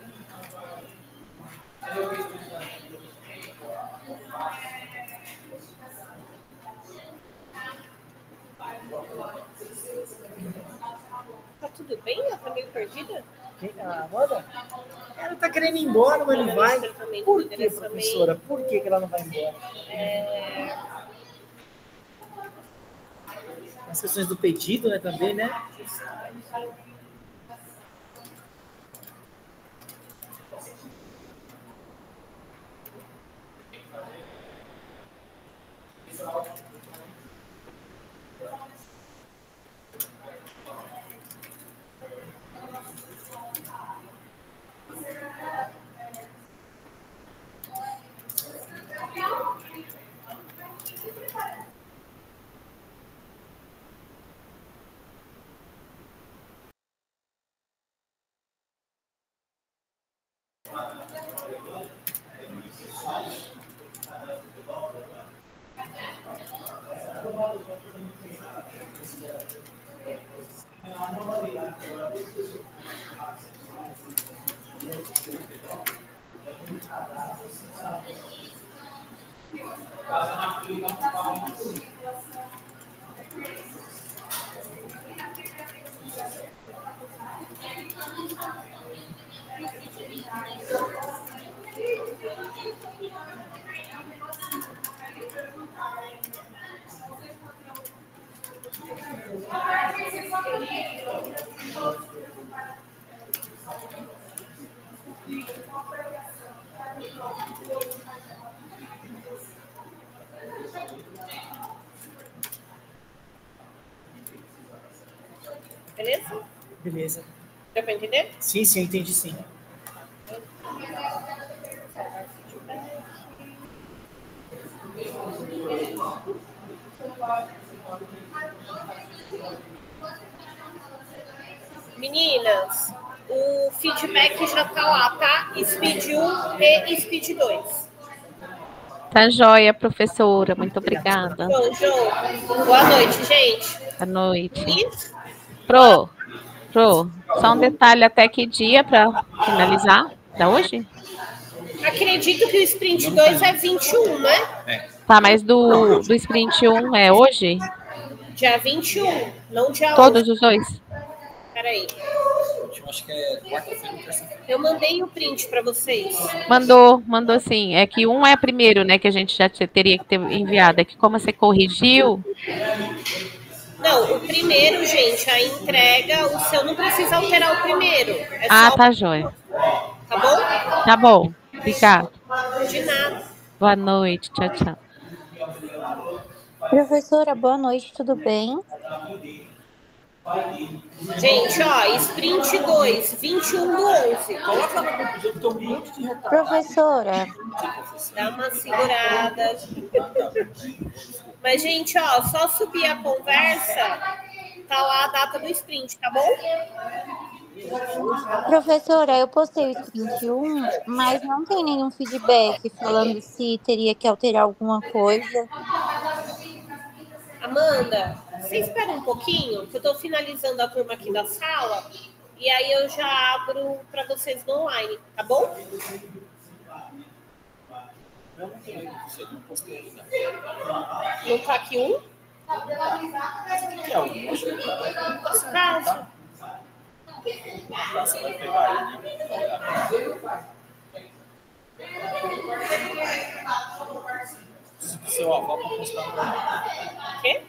Tá tudo bem? Ela tá meio perdida? A Amanda? Ela tá querendo ir embora, mas não vai. Por que, professora? Por que ela não vai embora? As questões do pedido, né, também, né? Beleza? Beleza. Deu pra entender? Sim, entendi sim. Meninas, o feedback já tá lá, tá? Speed 1 e Speed 2. Tá joia, professora. Muito obrigada. Show. Boa noite, gente. Boa noite. Isso. Pro, só um detalhe, até que dia para finalizar? Da hoje? Acredito que o Sprint 2 é 21, né? Tá, mas do Sprint 1 é hoje? Dia 21, não dia 11. Todos os dois? Peraí. Eu acho que é quarta-feira ou terça-feira. Eu mandei o print para vocês. Mandou sim. É que um é primeiro, né? Que a gente já teria que ter enviado. É que como você corrigiu. Não, o primeiro, gente, a entrega, o seu não precisa alterar o primeiro. É Ah, só... tá joia. Tá bom? Tá bom. Obrigado. De nada. Boa noite. Tchau, tchau. Professora, boa noite, tudo bem? Gente, ó, Sprint 2, 21 do 11. Coloca no grupo, gente, tem um monte de retalho. Professora, Dá uma segurada. Mas, gente, ó, só subir a conversa, tá lá a data do sprint, tá bom? professora, eu postei o sprint 1, mas não tem nenhum feedback falando se teria que alterar alguma coisa. Amanda, você espera um pouquinho, que eu tô finalizando a turma aqui da sala, e aí eu já abro para vocês no online, tá bom? Não tá aqui um? Caso. Seu avó para postar. Quê?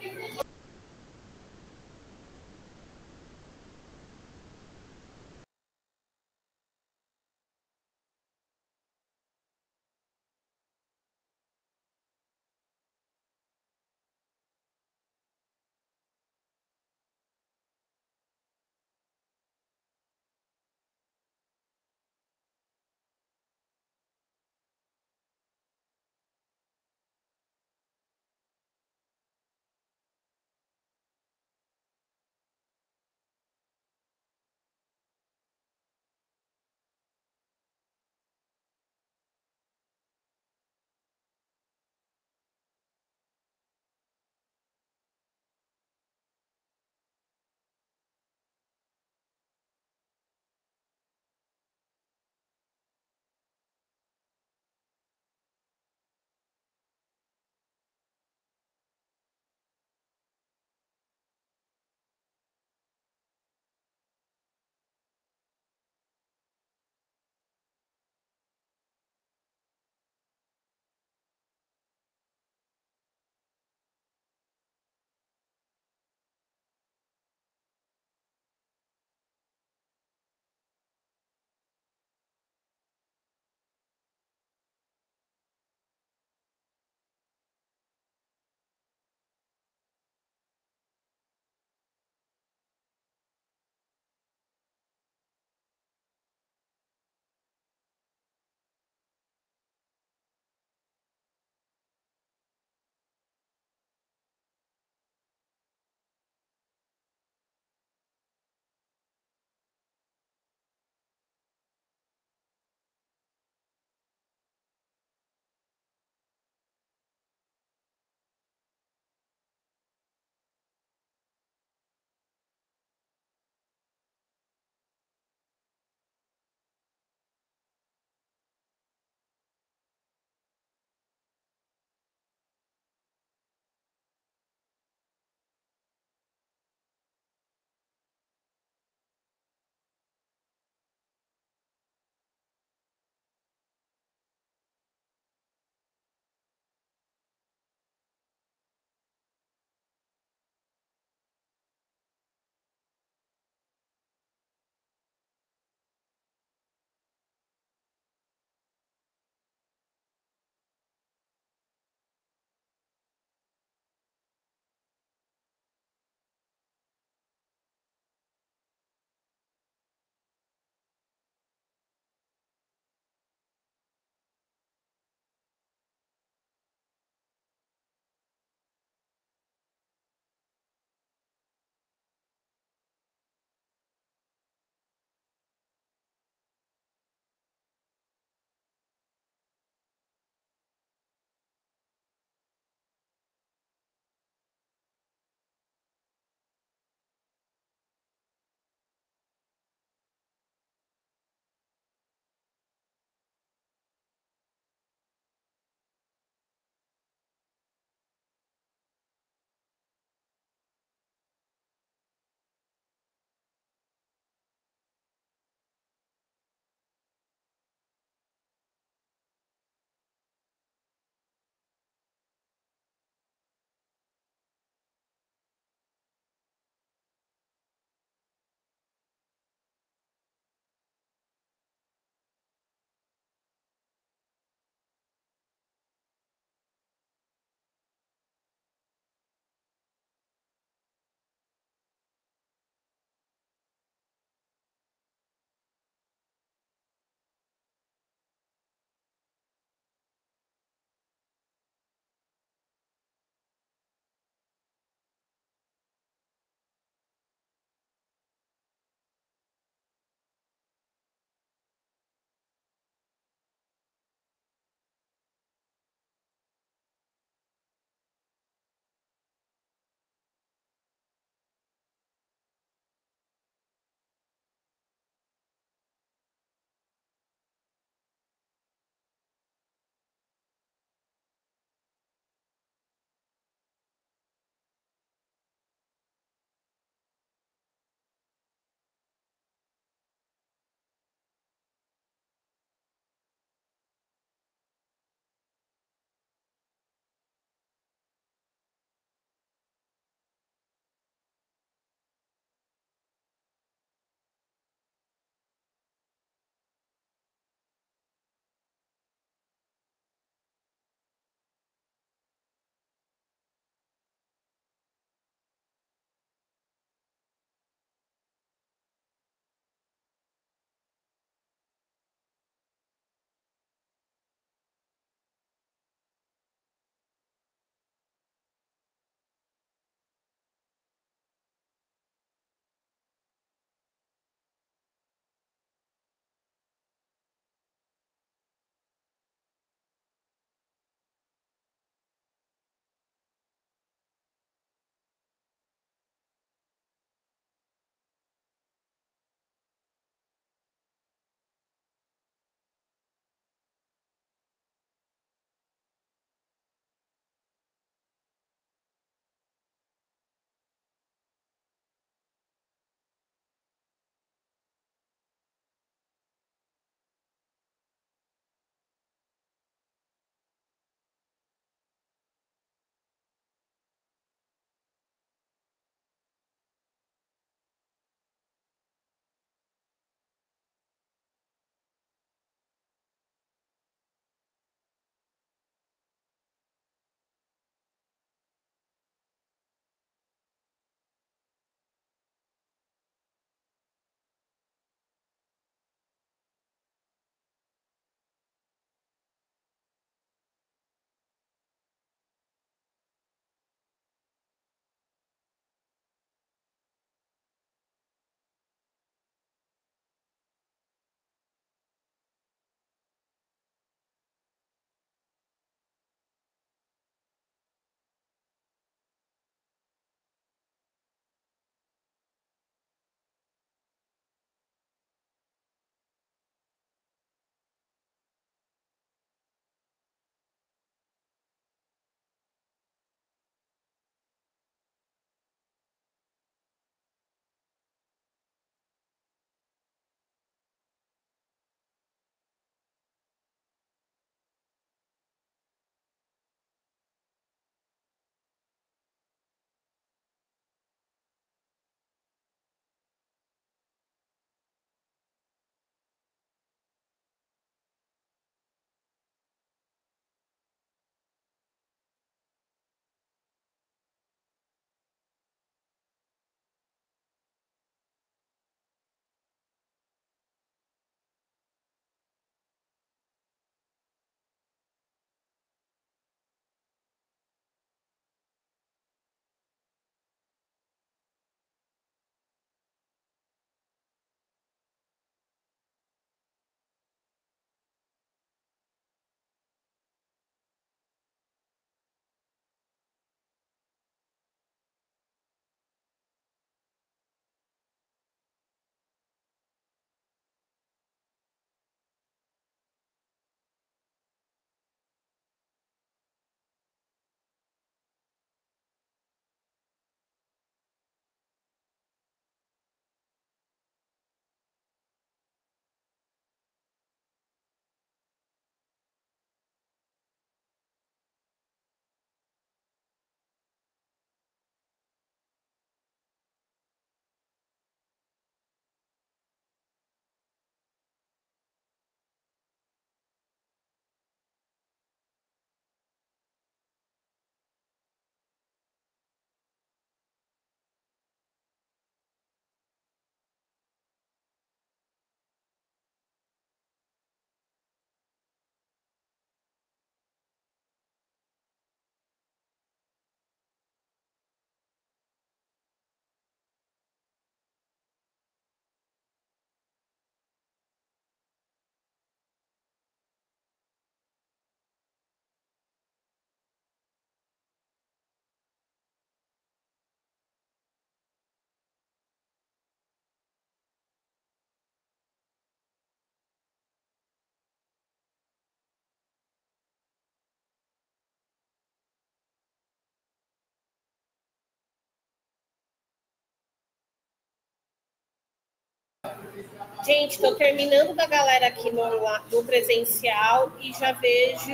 Gente, estou terminando da galera aqui no presencial e já vejo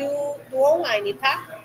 do online, tá?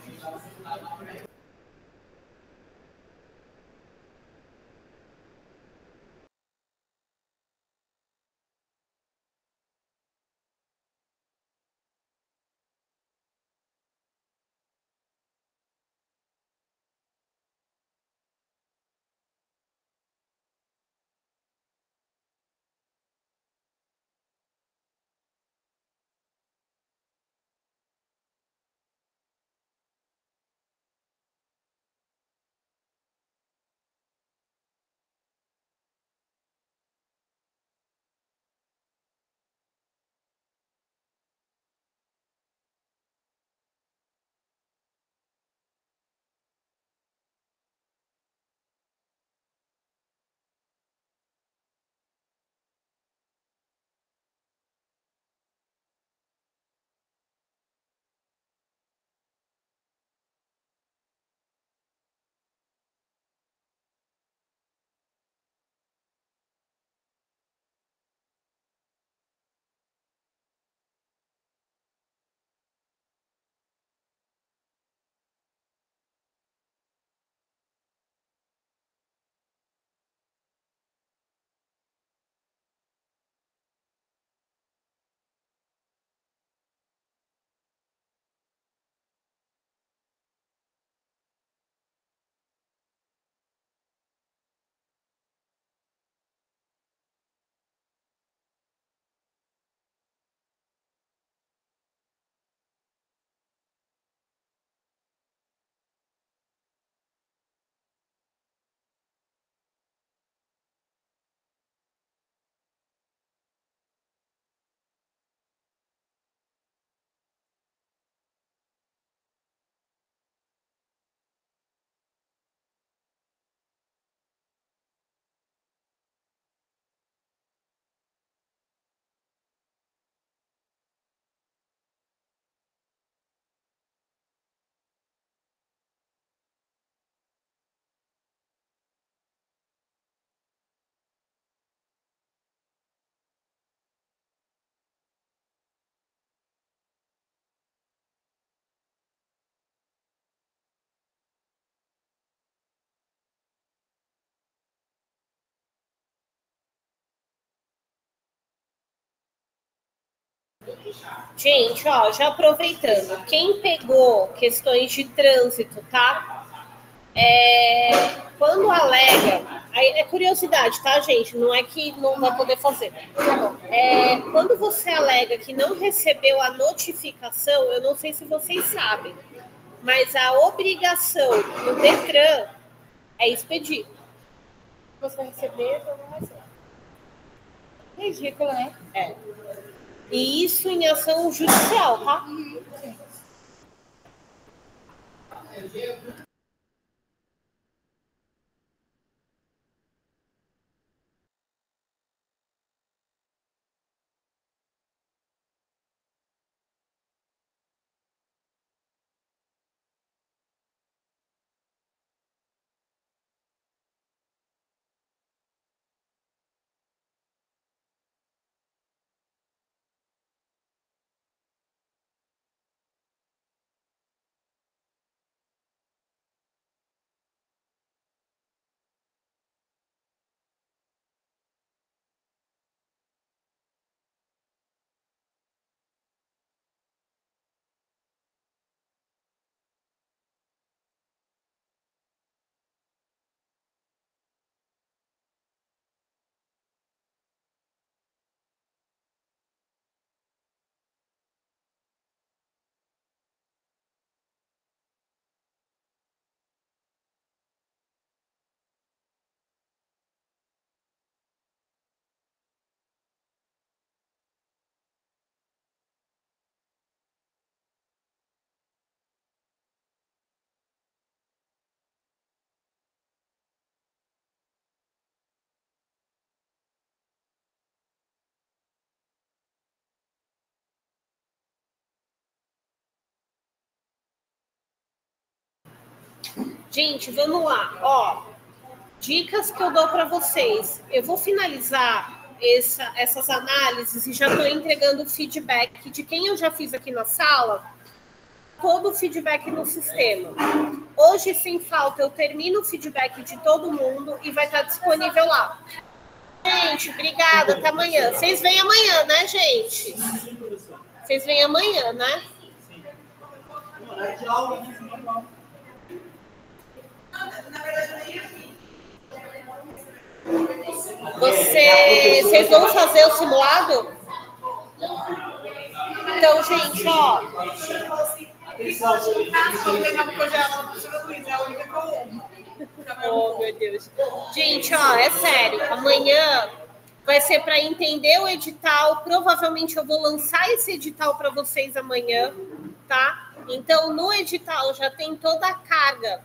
Gente, ó, já aproveitando, quem pegou questões de trânsito, tá? Quando alega, aí é curiosidade, tá, gente? Não é que não vai poder fazer. Quando você alega que não recebeu a notificação, eu não sei se vocês sabem, mas a obrigação do Detran é expedir. Você vai receber ou não vai ser. Ridículo, né? E isso em ação judicial, tá? Gente, vamos lá. Ó, dicas que eu dou para vocês. Eu vou finalizar essas análises e já estou entregando o feedback de quem eu já fiz aqui na sala, todo o feedback no sistema. Hoje, sem falta, eu termino o feedback de todo mundo e vai estar disponível lá. Gente, obrigada, até amanhã. Vocês vêm amanhã, né, gente? Vocês vêm amanhã, né? Vocês vão fazer o simulado? Então, gente, ó. Oh, meu Deus. Gente, ó, é sério. Amanhã vai ser para entender o edital. Provavelmente eu vou lançar esse edital para vocês amanhã, tá? Então, no edital já tem toda a carga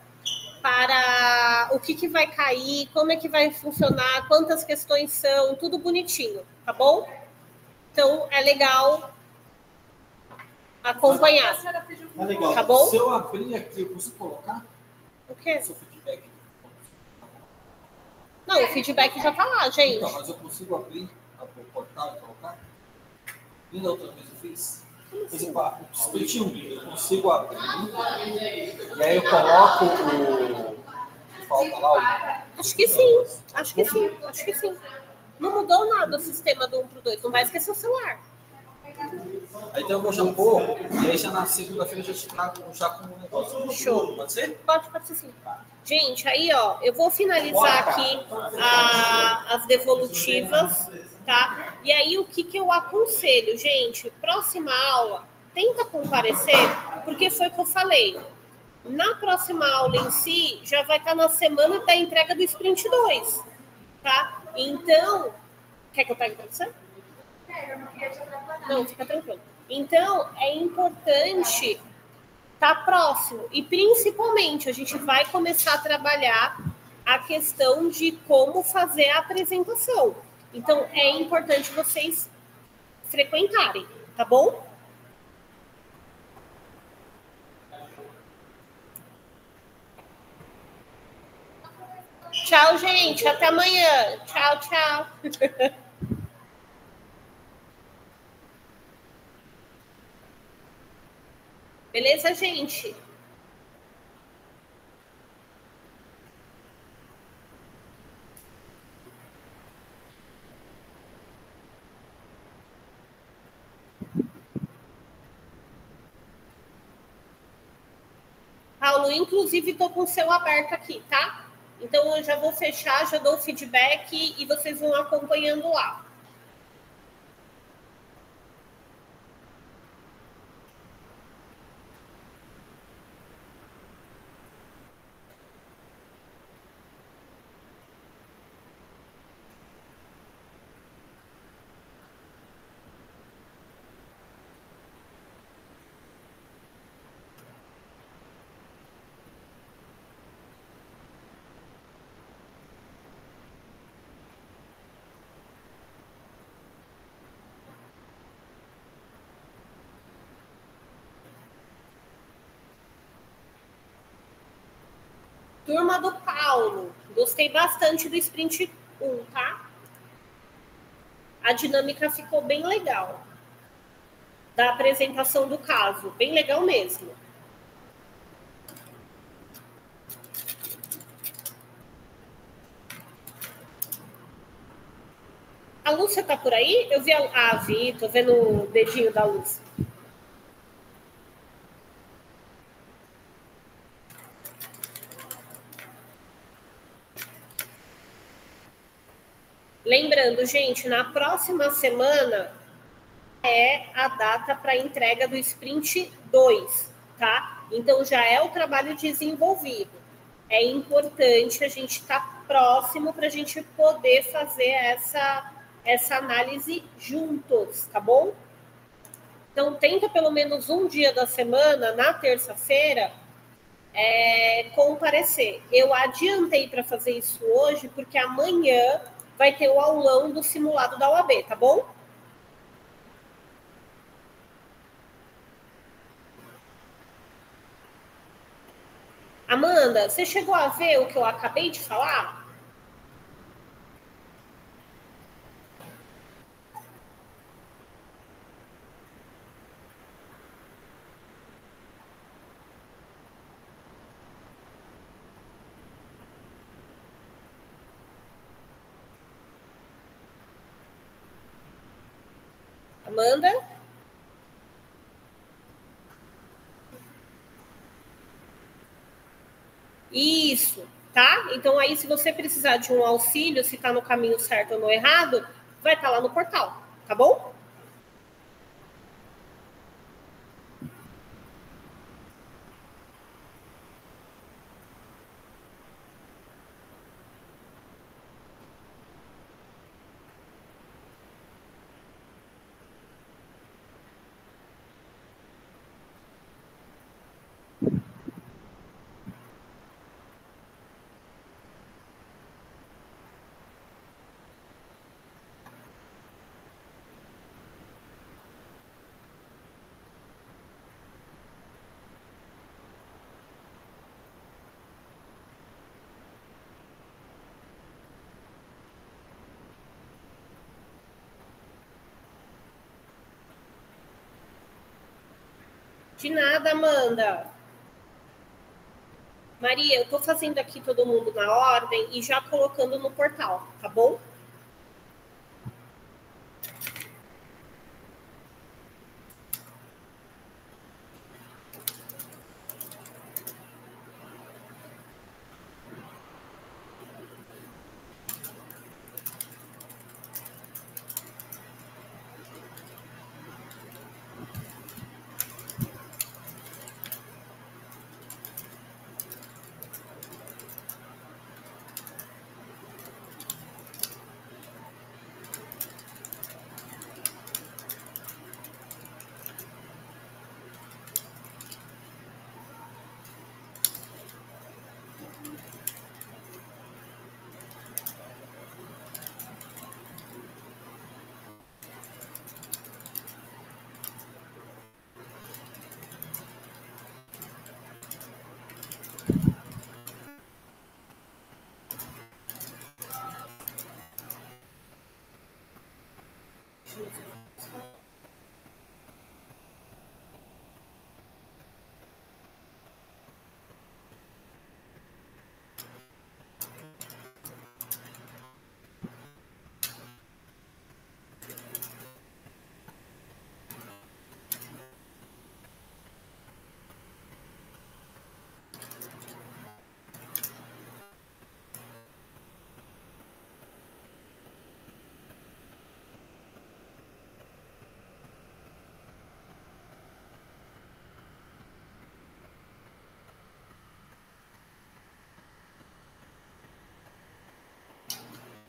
para o que vai cair, como é que vai funcionar, quantas questões são, tudo bonitinho, tá bom? Então, é legal acompanhar. Tá legal. Tá bom? Se eu abrir aqui, eu consigo colocar O quê? o seu feedback? Não, o feedback já tá lá, gente. Então, mas eu consigo abrir o portal e colocar? E da outra vez eu fiz? Por exemplo, o split 1, eu consigo abrir, e aí eu coloco o... Falta lá o... Acho que sim, acho que sim, acho que sim. Não mudou nada o sistema do 1 pro 2, não vai esquecer o celular. Aí então eu vou já pôr, e aí já na segunda-feira eu já te trago já com o negócio. Show. Pode ser? Pode ser sim. Gente, aí, ó, eu vou finalizar aqui as devolutivas, tá? E aí, o que eu aconselho, gente? Próxima aula, tenta comparecer, porque foi o que eu falei. Na próxima aula em si, já vai estar na semana da entrega do Sprint 2, tá? Então, quer que eu pegue para você? Não, fica tranquilo. Então, é importante estar próximo. E, principalmente, a gente vai começar a trabalhar a questão de como fazer a apresentação. Então, é importante vocês frequentarem, tá bom? Tchau, gente. Até amanhã. Tchau, tchau. Beleza, gente? Paulo, inclusive, estou com o seu aberto aqui, tá? Então, eu já vou fechar, já dou o feedback e vocês vão acompanhando lá. Turma do Paulo, gostei bastante do Sprint 1, tá? A dinâmica ficou bem legal. Da apresentação do caso, bem legal mesmo. A Lúcia tá por aí? Eu vi vi, tô vendo o dedinho da Lúcia. Lembrando, gente, na próxima semana é a data para entrega do Sprint 2, tá? Então, já é o trabalho desenvolvido. É importante a gente estar próximo para a gente poder fazer essa análise juntos, tá bom? Então, tenta pelo menos um dia da semana, na terça-feira, comparecer. Eu adiantei para fazer isso hoje, porque amanhã vai ter o aulão do simulado da UAB, tá bom? Amanda, você chegou a ver o que eu acabei de falar? Amanda? Isso, tá? Então aí, se você precisar de um auxílio, se tá no caminho certo ou no errado, vai estar lá no portal, tá bom? De nada, Amanda. Maria, eu tô fazendo aqui todo mundo na ordem e já colocando no portal, tá bom?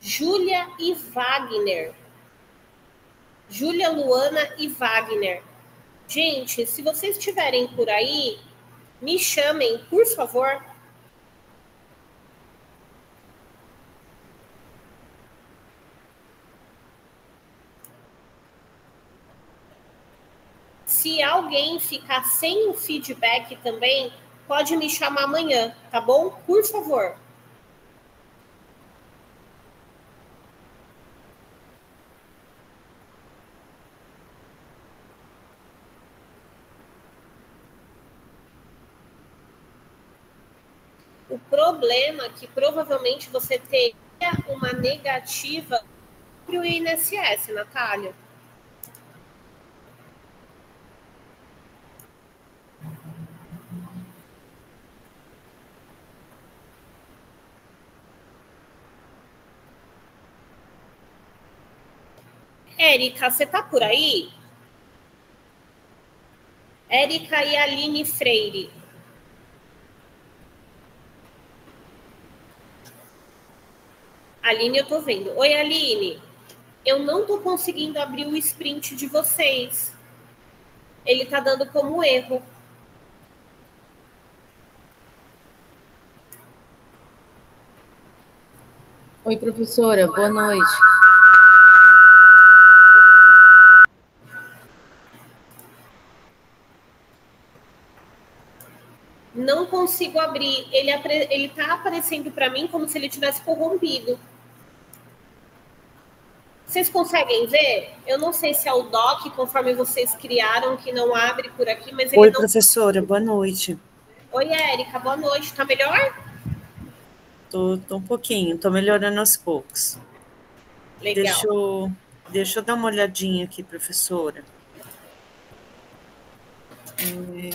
Júlia e Wagner. Júlia, Luana e Wagner. Gente, se vocês estiverem por aí, me chamem, por favor. Se alguém ficar sem o feedback também, pode me chamar amanhã, tá bom? Por favor. O problema é que provavelmente você teria uma negativa para o INSS, Natália. Érica, você tá por aí? Érica e Aline Freire. Aline, eu tô vendo. Oi, Aline. Eu não tô conseguindo abrir o sprint de vocês. Ele tá dando como erro. Oi, professora. Boa noite. Não consigo abrir. Ele tá aparecendo para mim como se ele tivesse corrompido. Vocês conseguem ver? Eu não sei se é o doc, conforme vocês criaram, que não abre por aqui, mas ele Oi, não... professora, boa noite. Oi, Érica, boa noite. Tá melhor? Tô um pouquinho, tô melhorando aos poucos. Legal. Deixa eu Deixa eu dar uma olhadinha aqui, professora.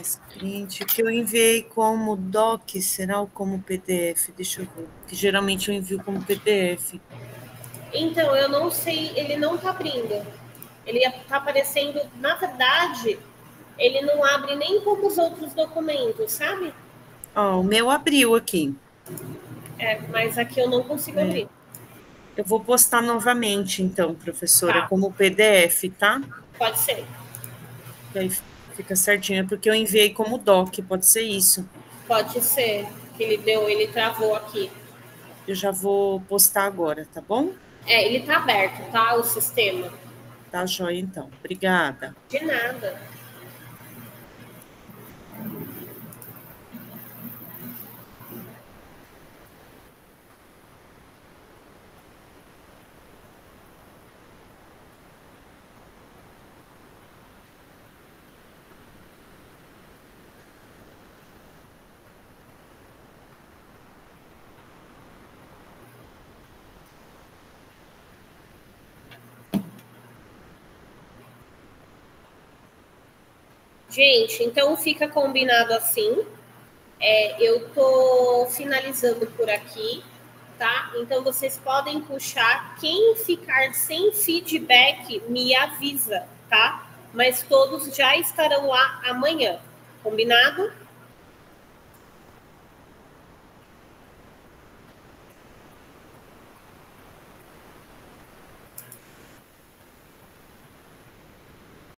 Sprint, que eu enviei como doc, será ou como PDF? Deixa eu ver, que geralmente eu envio como PDF. Então, eu não sei, ele não tá abrindo. Ele tá aparecendo, na verdade, ele não abre nem como os outros documentos, sabe? Ó, o meu abriu aqui. Mas aqui eu não consigo abrir. Eu vou postar novamente, então, professora, Tá. como PDF, tá? Pode ser. E aí fica certinho, porque eu enviei como doc, pode ser isso. Pode ser que ele travou aqui. Eu já vou postar agora, tá bom? Ele tá aberto, tá? O sistema. Tá joia, então. Obrigada. De nada. Gente, então fica combinado assim. Eu tô finalizando por aqui, tá? Então vocês podem puxar. Quem ficar sem feedback, me avisa, tá? Mas todos já estarão lá amanhã. Combinado?